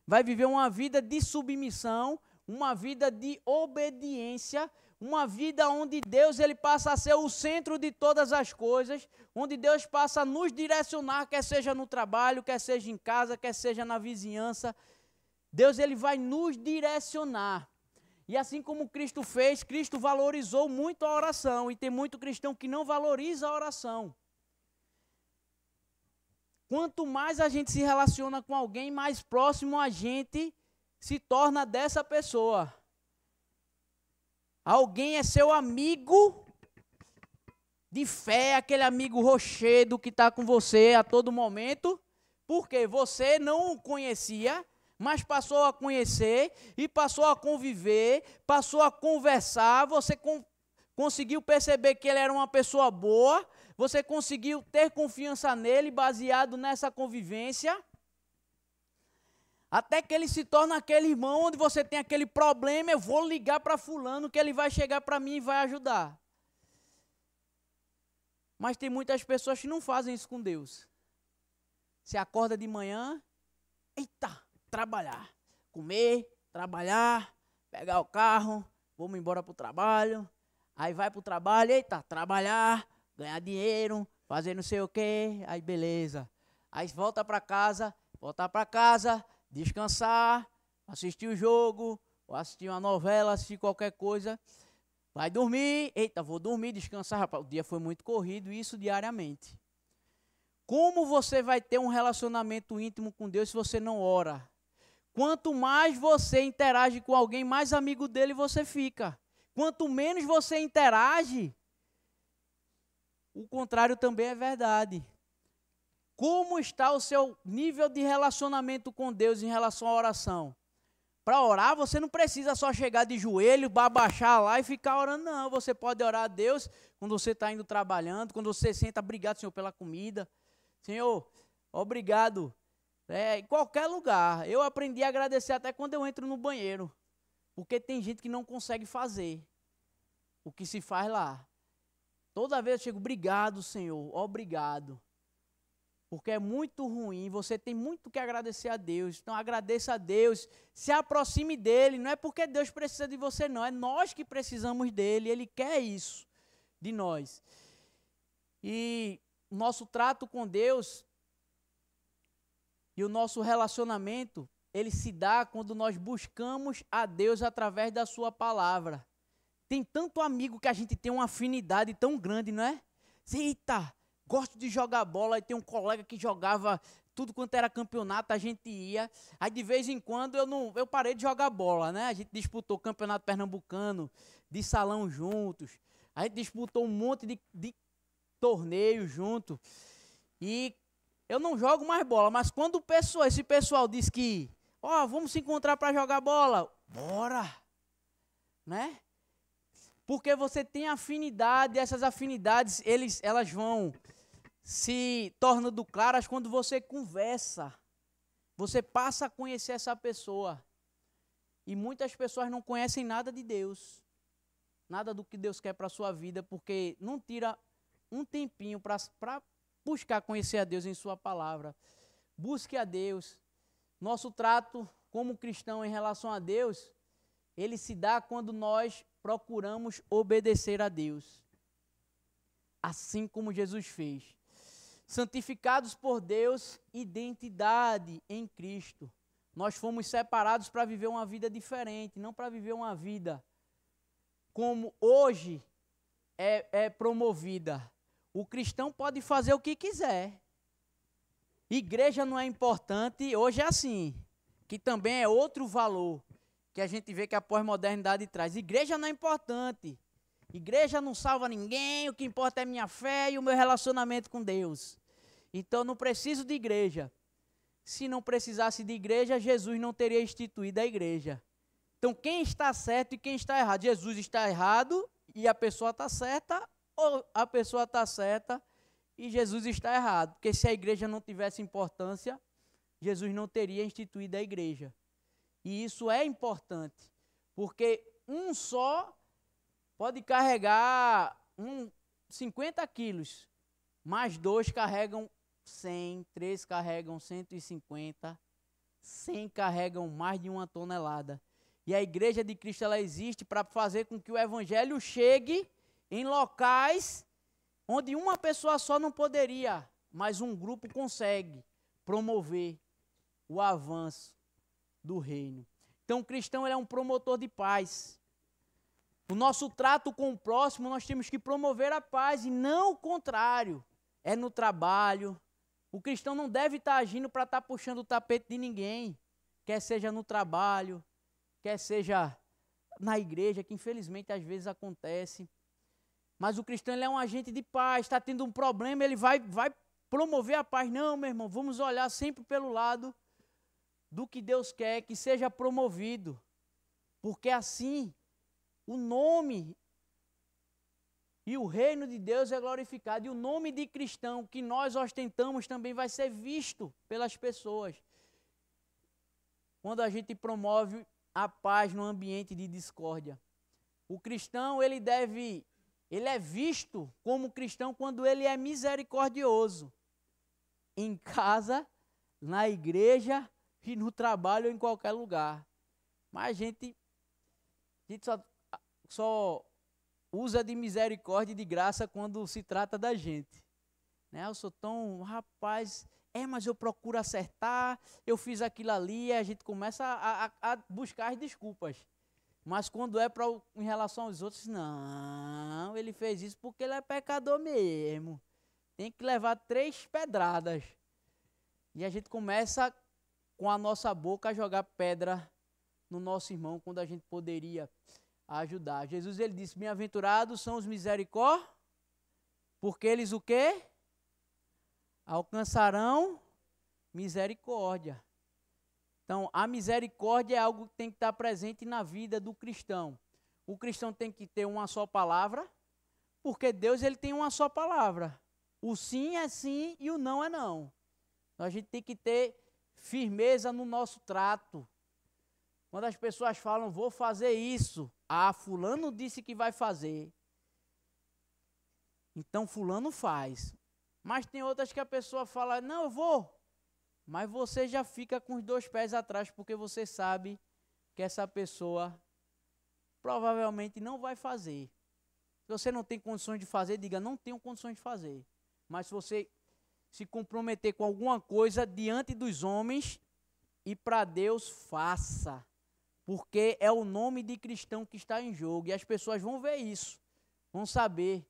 Vai viver uma vida de submissão, uma vida de obediência, uma vida onde Deus ele passa a ser o centro de todas as coisas, onde Deus passa a nos direcionar, quer seja no trabalho, quer seja em casa, quer seja na vizinhança. Deus ele vai nos direcionar. E assim como Cristo fez, Cristo valorizou muito a oração. E tem muito cristão que não valoriza a oração. Quanto mais a gente se relaciona com alguém, mais próximo a gente se torna dessa pessoa. Alguém é seu amigo de fé, aquele amigo rochedo que está com você a todo momento, porque você não o conhecia, mas passou a conhecer e passou a conviver, passou a conversar, você conseguiu perceber que ele era uma pessoa boa, você conseguiu ter confiança nele baseado nessa convivência, até que ele se torna aquele irmão onde você tem aquele problema, eu vou ligar para fulano que ele vai chegar para mim e vai ajudar. Mas tem muitas pessoas que não fazem isso com Deus. Você acorda de manhã, eita, trabalhar, comer, trabalhar, pegar o carro, vamos embora para o trabalho, aí vai para o trabalho, eita, trabalhar, ganhar dinheiro, fazer não sei o quê, aí beleza. Aí volta para casa, descansar, assistir o jogo, ou assistir uma novela, assistir qualquer coisa, vai dormir, eita, vou dormir, descansar, rapaz, o dia foi muito corrido, isso diariamente. Como você vai ter um relacionamento íntimo com Deus se você não ora? Quanto mais você interage com alguém, mais amigo dele você fica. Quanto menos você interage, o contrário também é verdade. Como está o seu nível de relacionamento com Deus em relação à oração? Para orar, você não precisa só chegar de joelho, abaixar lá e ficar orando, não. Você pode orar a Deus quando você está indo trabalhando, quando você senta, obrigado, Senhor, pela comida. Senhor, obrigado. Em qualquer lugar. Eu aprendi a agradecer até quando eu entro no banheiro. Porque tem gente que não consegue fazer o que se faz lá. Toda vez eu chego, obrigado, Senhor, obrigado. porque é muito ruim, você tem muito que agradecer a Deus. Então agradeça a Deus, se aproxime dele, não é porque Deus precisa de você não, é nós que precisamos dele, ele quer isso de nós. E o nosso trato com Deus e o nosso relacionamento, ele se dá quando nós buscamos a Deus através da sua palavra. Tem tanto amigo que a gente tem uma afinidade tão grande, não é? Eita, gosto de jogar bola, e tem um colega que jogava tudo quanto era campeonato, a gente ia. Aí de vez em quando eu parei de jogar bola, né? A gente disputou o campeonato pernambucano de salão juntos. A gente disputou um monte de torneios junto. E eu não jogo mais bola, mas quando esse pessoal diz que, vamos se encontrar para jogar bola, bora, né? Porque você tem afinidade, essas afinidades, elas vão se tornando claras quando você conversa. Você passa a conhecer essa pessoa. E muitas pessoas não conhecem nada de Deus. Nada do que Deus quer para a sua vida, porque não tira um tempinho para buscar conhecer a Deus em sua palavra. Busque a Deus. Nosso trato como cristão em relação a Deus, ele se dá quando nós procuramos obedecer a Deus, assim como Jesus fez. Santificados por Deus, identidade em Cristo. Nós fomos separados para viver uma vida diferente, não para viver uma vida como hoje é promovida. O cristão pode fazer o que quiser. Igreja não é importante, hoje é assim, que também é outro valor que a gente vê que a pós-modernidade traz. Igreja não é importante. Igreja não salva ninguém, o que importa é minha fé e o meu relacionamento com Deus. Então não preciso de igreja. Se não precisasse de igreja, Jesus não teria instituído a igreja. Então quem está certo e quem está errado? Jesus está errado e a pessoa está certa, ou a pessoa está certa e Jesus está errado? Porque se a igreja não tivesse importância, Jesus não teria instituído a igreja. E isso é importante, porque um só pode carregar 50 quilos, mais 2 carregam 100, 3 carregam 150, 100 carregam mais de 1 tonelada. E a igreja de Cristo, ela existe para fazer com que o evangelho chegue em locais onde uma pessoa só não poderia, mas um grupo consegue promover o avanço do reino. Então o cristão, ele é um promotor de paz. O nosso trato com o próximo, nós temos que promover a paz e não o contrário. É no trabalho. O cristão não deve estar agindo para estar puxando o tapete de ninguém, quer seja no trabalho, quer seja na igreja, que infelizmente às vezes acontece. Mas o cristão, ele é um agente de paz. Está tendo um problema, ele vai promover a paz. Não, meu irmão, vamos olhar sempre pelo lado do que Deus quer que seja promovido, porque assim o nome e o reino de Deus é glorificado, e o nome de cristão que nós ostentamos também vai ser visto pelas pessoas. Quando a gente promove a paz no ambiente de discórdia, o cristão, ele é visto como cristão quando ele é misericordioso, em casa, na igreja e no trabalho ou em qualquer lugar. Mas a gente só usa de misericórdia e de graça quando se trata da gente. Né? Eu sou tão, rapaz, mas eu procuro acertar, eu fiz aquilo ali, e a gente começa a buscar as desculpas. Mas quando é em relação aos outros, não, ele fez isso porque ele é pecador mesmo. Tem que levar 3 pedradas. E a gente começa com a nossa boca a jogar pedra no nosso irmão, quando a gente poderia ajudar. Jesus, ele disse, bem-aventurados são os misericórdios, porque eles o quê? Alcançarão misericórdia. Então, a misericórdia é algo que tem que estar presente na vida do cristão. O cristão tem que ter uma só palavra, porque Deus, ele tem uma só palavra. O sim é sim e o não é não. Então, a gente tem que ter firmeza no nosso trato. Quando as pessoas falam, vou fazer isso, fulano disse que vai fazer, então fulano faz. Mas tem outras que a pessoa fala, não, eu vou. Mas você já fica com os 2 pés atrás, porque você sabe que essa pessoa provavelmente não vai fazer. Se você não tem condições de fazer, diga, não tenho condições de fazer. Mas se você se comprometer com alguma coisa diante dos homens e para Deus, faça. Porque é o nome de cristão que está em jogo. E as pessoas vão ver isso, vão saber.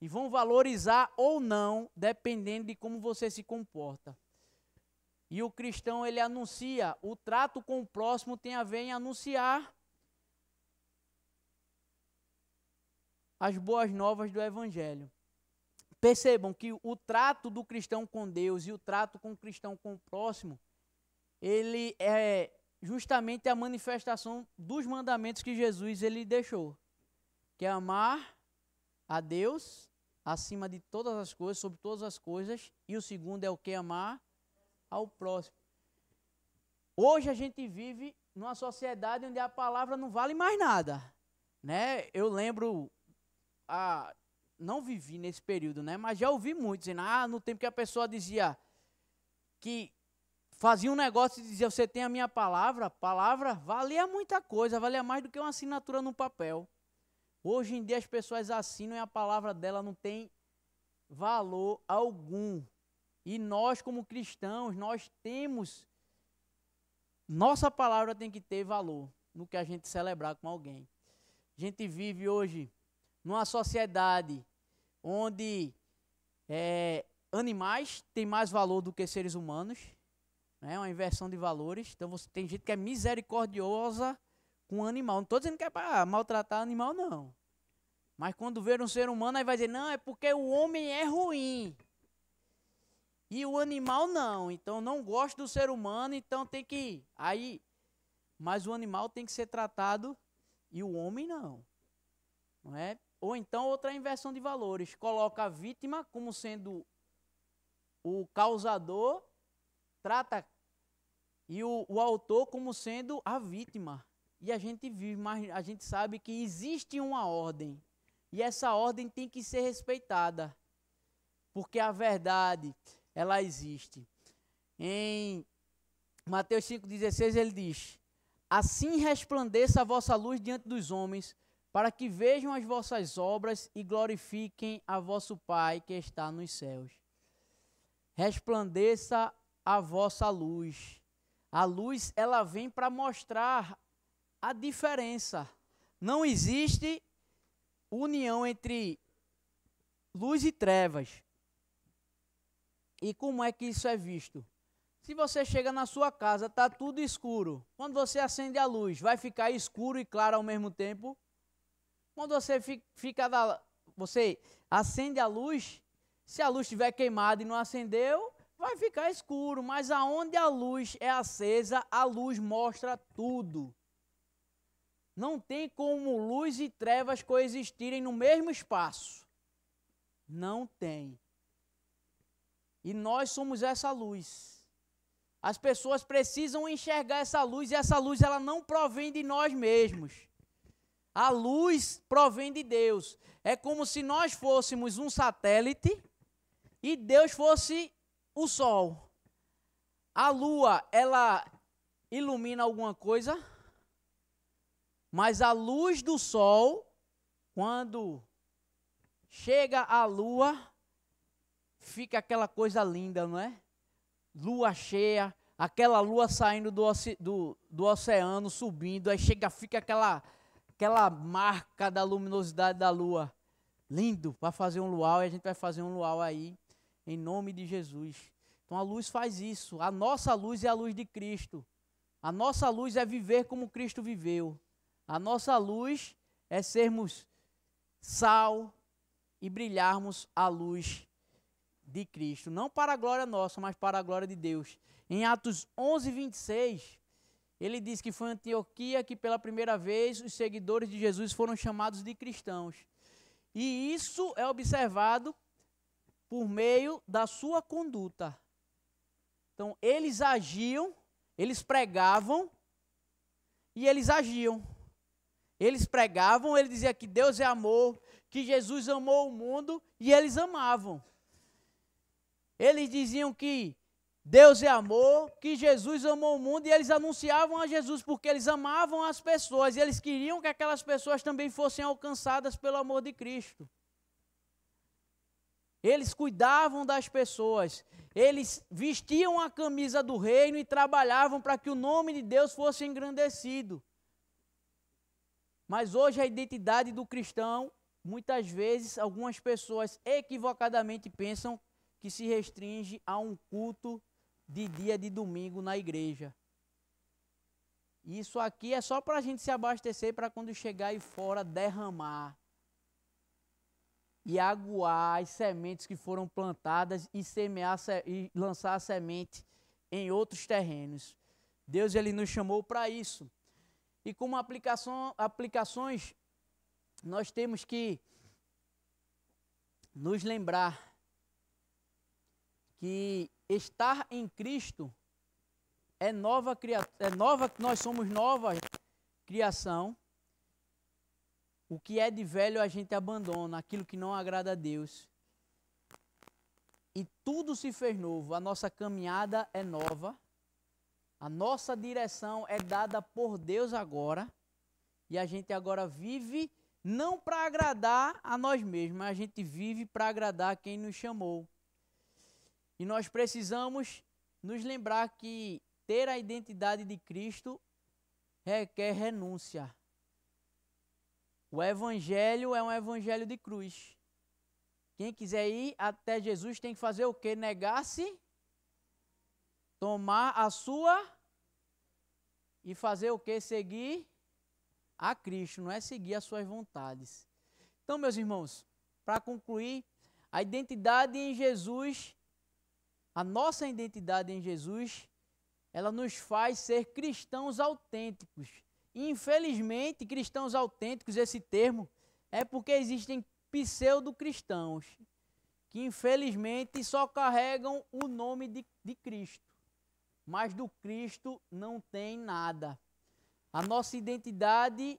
E vão valorizar ou não, dependendo de como você se comporta. E o cristão, ele anuncia, o trato com o próximo tem a ver em anunciar as boas novas do Evangelho. Percebam que o trato do cristão com Deus e o trato com o cristão com o próximo, ele é justamente a manifestação dos mandamentos que Jesus ele deixou. Que é amar a Deus acima de todas as coisas, sobre todas as coisas. E o segundo é o que? Amar ao próximo. Hoje a gente vive numa sociedade onde a palavra não vale mais nada, né? Eu lembro, não vivi nesse período, né? Mas já ouvi muito dizendo, no tempo que a pessoa dizia que fazia um negócio e dizia, você tem a minha palavra valia muita coisa, valia mais do que uma assinatura no papel. Hoje em dia as pessoas assinam e a palavra dela não tem valor algum. E nós, como cristãos, nós temos, nossa palavra tem que ter valor no que a gente celebrar com alguém. A gente vive hoje numa sociedade onde animais têm mais valor do que seres humanos, né? Uma inversão de valores. Então tem gente que é misericordiosa com o animal. Não estou dizendo que é para maltratar animal, não. Mas quando ver um ser humano, aí vai dizer, não, é porque o homem é ruim. E o animal não, então não gosto do ser humano, então tem que aí, mas o animal tem que ser tratado e o homem não é? Ou então outra inversão de valores, coloca a vítima como sendo o causador, trata e o autor como sendo a vítima. E a gente vive, mas a gente sabe que existe uma ordem e essa ordem tem que ser respeitada, porque a verdade ela existe. Em Mateus 5,16 ele diz, assim resplandeça a vossa luz diante dos homens, para que vejam as vossas obras e glorifiquem a vosso Pai que está nos céus. Resplandeça a vossa luz. A luz ela vem para mostrar a diferença. Não existe união entre luz e trevas. E como é que isso é visto? Se você chega na sua casa, está tudo escuro. Quando você acende a luz, vai ficar escuro e claro ao mesmo tempo? Quando você você acende a luz, se a luz estiver queimada e não acendeu, vai ficar escuro. Mas aonde a luz é acesa, a luz mostra tudo. Não tem como luz e trevas coexistirem no mesmo espaço. Não tem. E nós somos essa luz. As pessoas precisam enxergar essa luz e essa luz ela não provém de nós mesmos. A luz provém de Deus. É como se nós fôssemos um satélite e Deus fosse o sol. A lua, ela ilumina alguma coisa, mas a luz do sol, quando chega a lua, fica aquela coisa linda, não é? Lua cheia, aquela lua saindo do oceano, subindo, aí fica aquela marca da luminosidade da lua. Lindo, para fazer um luau, e a gente vai fazer um luau aí, em nome de Jesus. Então a luz faz isso, a nossa luz é a luz de Cristo. A nossa luz é viver como Cristo viveu. A nossa luz é sermos sal e brilharmos a luz de Cristo, não para a glória nossa, mas para a glória de Deus. Em Atos 11, 26, ele diz que foi em Antioquia que pela primeira vez os seguidores de Jesus foram chamados de cristãos. E isso é observado por meio da sua conduta. Então, eles agiam, eles pregavam e eles agiam. Eles pregavam, ele dizia que Deus é amor, que Jesus amou o mundo e eles amavam. Eles diziam que Deus é amor, que Jesus amou o mundo, e eles anunciavam a Jesus porque eles amavam as pessoas, e eles queriam que aquelas pessoas também fossem alcançadas pelo amor de Cristo. Eles cuidavam das pessoas, eles vestiam a camisa do reino e trabalhavam para que o nome de Deus fosse engrandecido. Mas hoje a identidade do cristão, muitas vezes, algumas pessoas equivocadamente pensam que se restringe a um culto de dia de domingo na igreja. Isso aqui é só para a gente se abastecer para quando chegar aí fora derramar e aguar as sementes que foram plantadas e semear e lançar a semente em outros terrenos. Deus ele nos chamou para isso. E como aplicações, nós temos que nos lembrar que estar em Cristo nós somos nova criação. O que é de velho a gente abandona, aquilo que não agrada a Deus. E tudo se fez novo, a nossa caminhada é nova, a nossa direção é dada por Deus agora, e a gente agora vive não para agradar a nós mesmos, mas a gente vive para agradar quem nos chamou. E nós precisamos nos lembrar que ter a identidade de Cristo requer renúncia. O evangelho é um evangelho de cruz. Quem quiser ir até Jesus tem que fazer o quê? Negar-se, tomar a sua e fazer o quê? Seguir a Cristo, não é seguir as suas vontades. Então, meus irmãos, para concluir, a identidade em Jesus, a nossa identidade em Jesus, ela nos faz ser cristãos autênticos. E, infelizmente, cristãos autênticos, esse termo, é porque existem pseudo-cristãos, que infelizmente só carregam o nome de Cristo, mas do Cristo não tem nada. A nossa identidade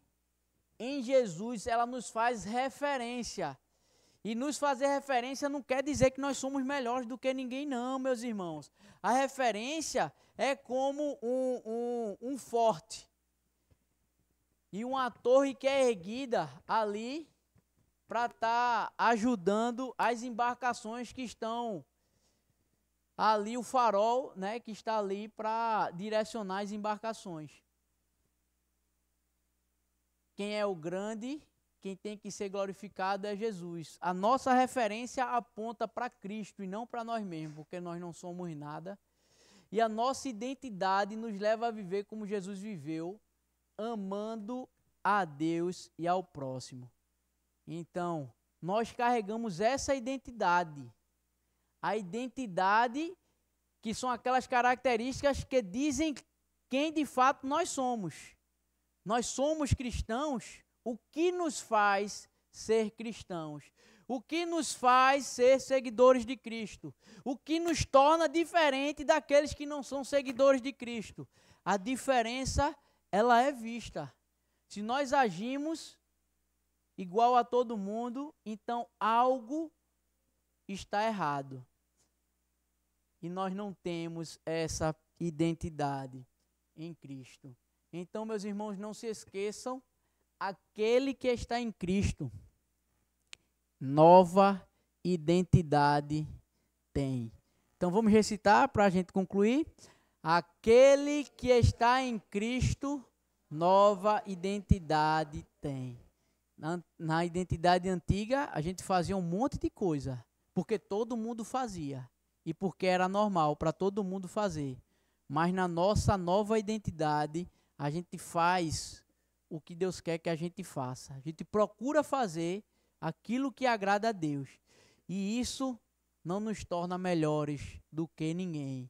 em Jesus, ela nos faz referência. E nos fazer referência não quer dizer que nós somos melhores do que ninguém, não, meus irmãos. A referência é como um forte e uma torre que é erguida ali para estar ajudando as embarcações que estão ali, o farol, né, que está ali para direcionar as embarcações. Quem é o grande, quem tem que ser glorificado é Jesus. A nossa referência aponta para Cristo e não para nós mesmos, porque nós não somos nada. E a nossa identidade nos leva a viver como Jesus viveu, amando a Deus e ao próximo. Então, nós carregamos essa identidade. A identidade que são aquelas características que dizem quem de fato nós somos. Nós somos cristãos. O que nos faz ser cristãos? O que nos faz ser seguidores de Cristo? O que nos torna diferente daqueles que não são seguidores de Cristo? A diferença, ela é vista. Se nós agimos igual a todo mundo, então algo está errado. E nós não temos essa identidade em Cristo. Então, meus irmãos, não se esqueçam, aquele que está em Cristo, nova identidade tem. Então vamos recitar para a gente concluir. Aquele que está em Cristo, nova identidade tem. Na identidade antiga, a gente fazia um monte de coisa, porque todo mundo fazia e porque era normal para todo mundo fazer. Mas na nossa nova identidade, a gente faz o que Deus quer que a gente faça. A gente procura fazer aquilo que agrada a Deus. E isso não nos torna melhores do que ninguém,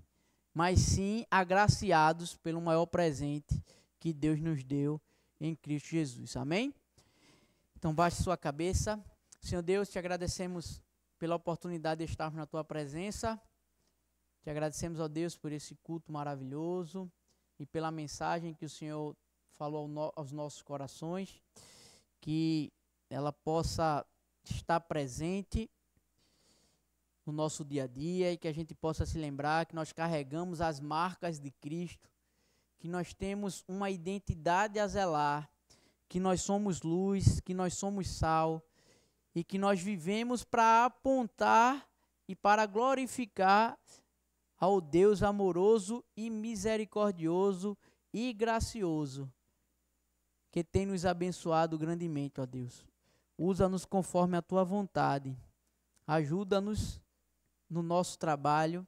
mas sim agraciados pelo maior presente que Deus nos deu em Cristo Jesus. Amém? Então baixe sua cabeça. Senhor Deus, te agradecemos pela oportunidade de estarmos na tua presença. Te agradecemos, ó Deus, por esse culto maravilhoso e pela mensagem que o Senhor falou aos nossos corações, que ela possa estar presente, no nosso dia a dia e que a gente possa se lembrar que nós carregamos as marcas de Cristo, que nós temos uma identidade a zelar, que nós somos luz, que nós somos sal e que nós vivemos para apontar e para glorificar ao Deus amoroso e misericordioso e gracioso, que tem nos abençoado grandemente, ó Deus. Usa-nos conforme a tua vontade. Ajuda-nos no nosso trabalho,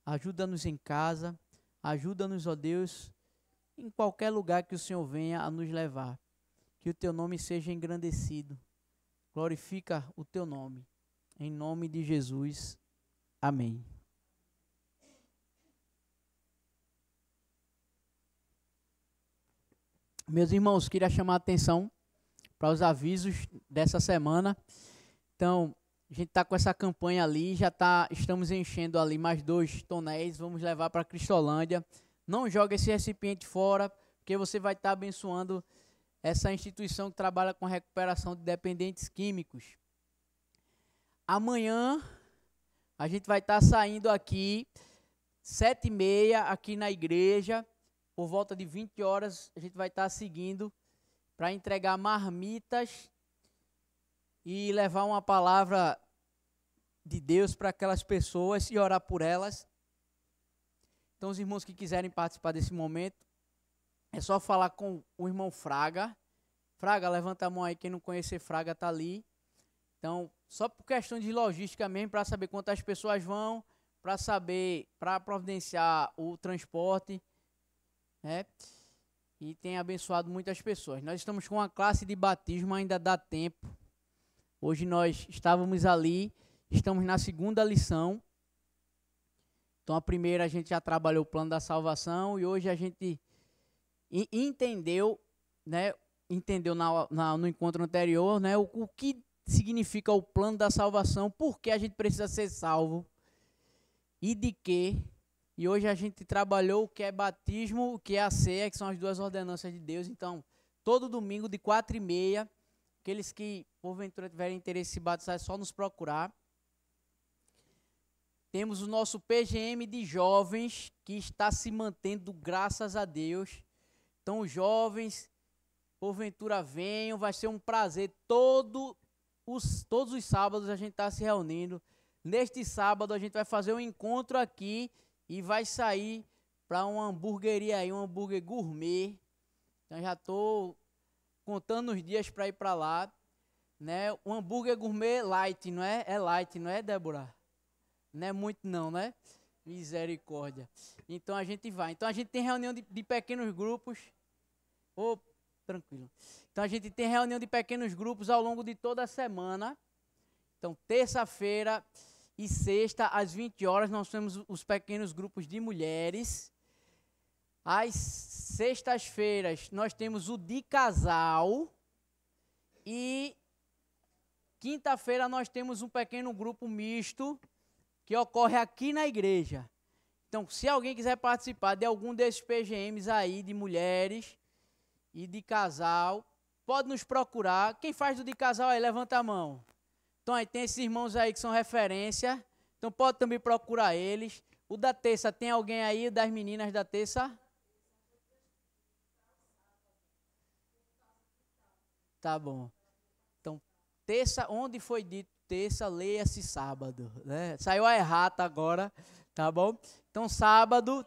ajuda-nos em casa, ajuda-nos, ó Deus, em qualquer lugar que o Senhor venha a nos levar. Que o teu nome seja engrandecido. Glorifica o teu nome. Em nome de Jesus. Amém. Meus irmãos, queria chamar a atenção para os avisos dessa semana. Então, a gente está com essa campanha ali, estamos enchendo ali mais 2 tonéis, vamos levar para Cristolândia. Não joga esse recipiente fora, porque você vai estar abençoando essa instituição que trabalha com recuperação de dependentes químicos. Amanhã, a gente vai estar saindo aqui, 7h30, aqui na igreja. Por volta de 20 horas, a gente vai estar seguindo para entregar marmitas e levar uma palavra de Deus para aquelas pessoas e orar por elas. Então, os irmãos que quiserem participar desse momento, é só falar com o irmão Fraga. Fraga, levanta a mão aí, quem não conhecer Fraga está ali. Então, só por questão de logística mesmo, para saber quantas pessoas vão, para providenciar o transporte, né? E tem abençoado muitas pessoas. Nós estamos com uma classe de batismo, ainda dá tempo. Hoje nós estávamos ali, estamos na 2ª lição. Então a primeira a gente já trabalhou o plano da salvação e hoje a gente entendeu, né? Entendeu no encontro anterior, né? O que significa o plano da salvação, por que a gente precisa ser salvo e de quê. E hoje a gente trabalhou o que é batismo, o que é a ceia, que são as 2 ordenanças de Deus. Então, todo domingo de 4h30, aqueles que porventura tiverem interesse em se batizar, é só nos procurar. Temos o nosso PGM de jovens, que está se mantendo, graças a Deus. Então, os jovens, porventura venham, vai ser um prazer. Todos os sábados a gente está se reunindo. Neste sábado a gente vai fazer um encontro aqui e vai sair para uma hamburgueria aí, um hambúrguer gourmet. Então já estou contando os dias para ir para lá, né? Um hambúrguer gourmet light, não é? É light, não é, Débora? Não é muito não, né? Misericórdia. Então a gente vai. Então a gente tem reunião de pequenos grupos. Tranquilo. Então a gente tem reunião de pequenos grupos ao longo de toda a semana. Então terça-feira e sexta, às 20 horas, nós temos os pequenos grupos de mulheres. Às sextas-feiras, nós temos o de casal. E quinta-feira, nós temos um pequeno grupo misto que ocorre aqui na igreja. Então, se alguém quiser participar de algum desses PGMs aí, de mulheres e de casal, pode nos procurar. Quem faz do de casal aí, levanta a mão. Então aí tem esses irmãos aí que são referência, então pode também procurar eles. O da terça, tem alguém aí das meninas da terça? Tá bom. Então, terça, onde foi dito terça, leia-se sábado, né? Saiu a errata agora, tá bom? Então, sábado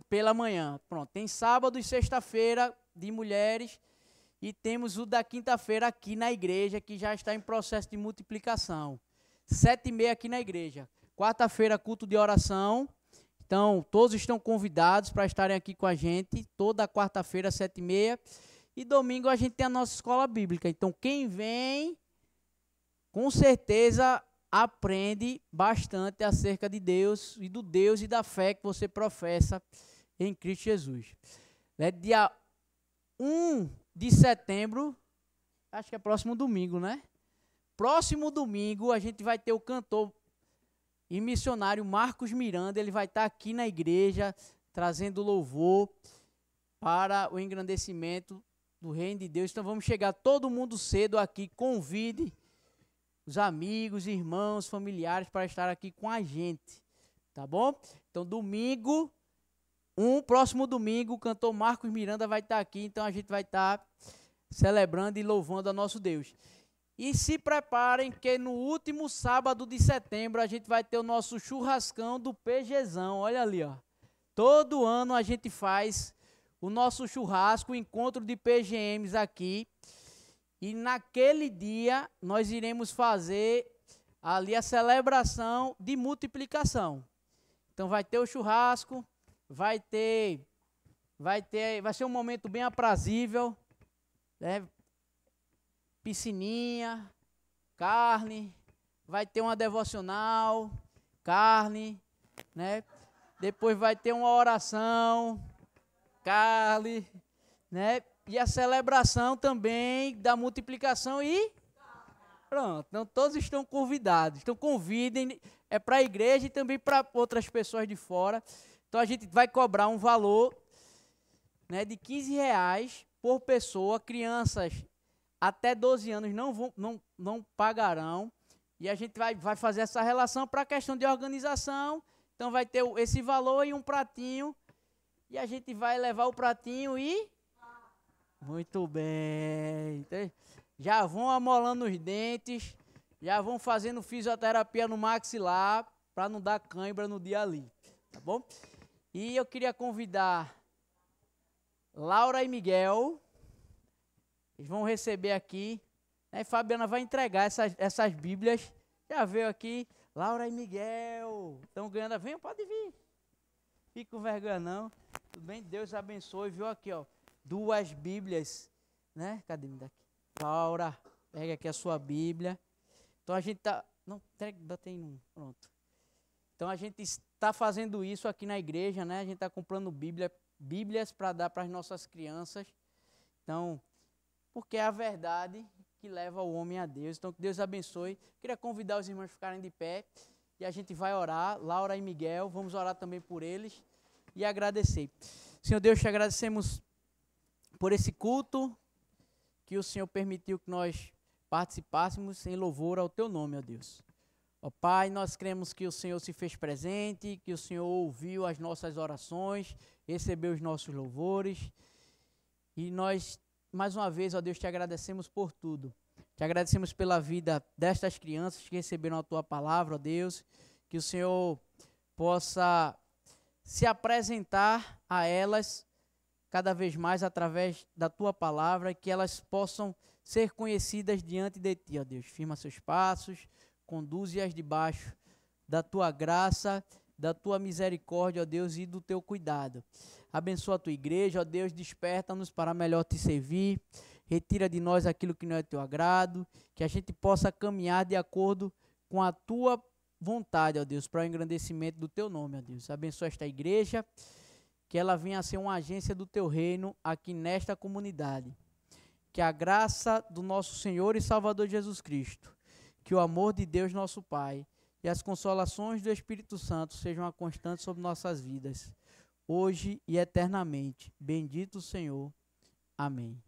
pela manhã, pronto. Tem sábado e sexta-feira de mulheres. E temos o da quinta-feira aqui na igreja, que já está em processo de multiplicação. 7h30 aqui na igreja. Quarta-feira, culto de oração. Então, todos estão convidados para estarem aqui com a gente. Toda quarta-feira, 7h30. E domingo a gente tem a nossa escola bíblica. Então, quem vem, com certeza, aprende bastante acerca de Deus e do Deus e da fé que você professa em Cristo Jesus. Dia 1 de setembro, acho que é próximo domingo, né? Próximo domingo a gente vai ter o cantor e missionário Marcos Miranda. Ele vai estar aqui na igreja trazendo louvor para o engrandecimento do reino de Deus. Então vamos chegar todo mundo cedo aqui. Convide os amigos, irmãos, familiares para estar aqui com a gente, tá bom? Então, próximo domingo, o cantor Marcos Miranda vai estar aqui, então a gente vai estar celebrando e louvando a nosso Deus. E se preparem que no último sábado de setembro a gente vai ter o nosso churrascão do PGzão, olha ali, ó. Todo ano a gente faz o nosso churrasco, o encontro de PGMs aqui. E naquele dia nós iremos fazer ali a celebração de multiplicação. Então vai ter o churrasco, vai ser um momento bem aprazível, né? Piscininha, carne, vai ter uma devocional, carne, né? Depois vai ter uma oração, carne, né? E a celebração também da multiplicação e pronto. Então todos estão convidados. Então convidem, é para a igreja e também para outras pessoas de fora. Então a gente vai cobrar um valor, né, de R$15 por pessoa. Crianças até 12 anos não pagarão. E a gente vai fazer essa relação para a questão de organização. Então vai ter esse valor e um pratinho. E a gente vai levar o pratinho e... Muito bem. Então, já vão amolando os dentes. Já vão fazendo fisioterapia no maxilar. Para não dar cãibra no dia ali. Tá bom? E eu queria convidar Laura e Miguel. Eles vão receber aqui. Né? Fabiana vai entregar essas bíblias. Já veio aqui. Laura e Miguel. Estão ganhando. Venham, pode vir. Fique com vergonha não. Tudo bem? Deus abençoe. Viu aqui, ó. 2 bíblias. Né? Cadê me daqui? Laura, pega aqui a sua bíblia. Então a gente tá... Não, botei um. Pronto. Então a gente está fazendo isso aqui na igreja, né? A gente está comprando bíblias para dar para as nossas crianças. Então, porque é a verdade que leva o homem a Deus. Então, que Deus abençoe. Queria convidar os irmãos a ficarem de pé e a gente vai orar. Laura e Miguel, vamos orar também por eles e agradecer. Senhor Deus, te agradecemos por esse culto que o Senhor permitiu que nós participássemos em louvor ao teu nome, ó Deus. Ó Pai, nós cremos que o Senhor se fez presente, que o Senhor ouviu as nossas orações, recebeu os nossos louvores. E nós, mais uma vez, ó Deus, te agradecemos por tudo. Te agradecemos pela vida destas crianças que receberam a tua palavra, ó Deus. Que o Senhor possa se apresentar a elas cada vez mais através da tua palavra, que elas possam ser conhecidas diante de ti, ó Deus. Firma seus passos. Conduze-as debaixo da tua graça, da tua misericórdia, ó Deus, e do teu cuidado. Abençoa a tua igreja, ó Deus, desperta-nos para melhor te servir. Retira de nós aquilo que não é teu agrado, que a gente possa caminhar de acordo com a tua vontade, ó Deus, para o engrandecimento do teu nome, ó Deus. Abençoa esta igreja, que ela venha a ser uma agência do teu reino aqui nesta comunidade. Que a graça do nosso Senhor e Salvador Jesus Cristo, que o amor de Deus nosso Pai e as consolações do Espírito Santo sejam a constante sobre nossas vidas, hoje e eternamente. Bendito o Senhor. Amém.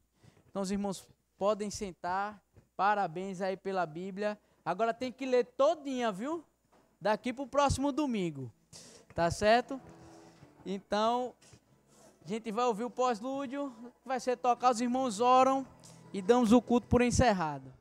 Então os irmãos podem sentar. Parabéns aí pela Bíblia. Agora tem que ler todinha, viu? Daqui para o próximo domingo. Tá certo? Então, a gente vai ouvir o pós-lúdio. Vai ser tocar, os irmãos oram e damos o culto por encerrado.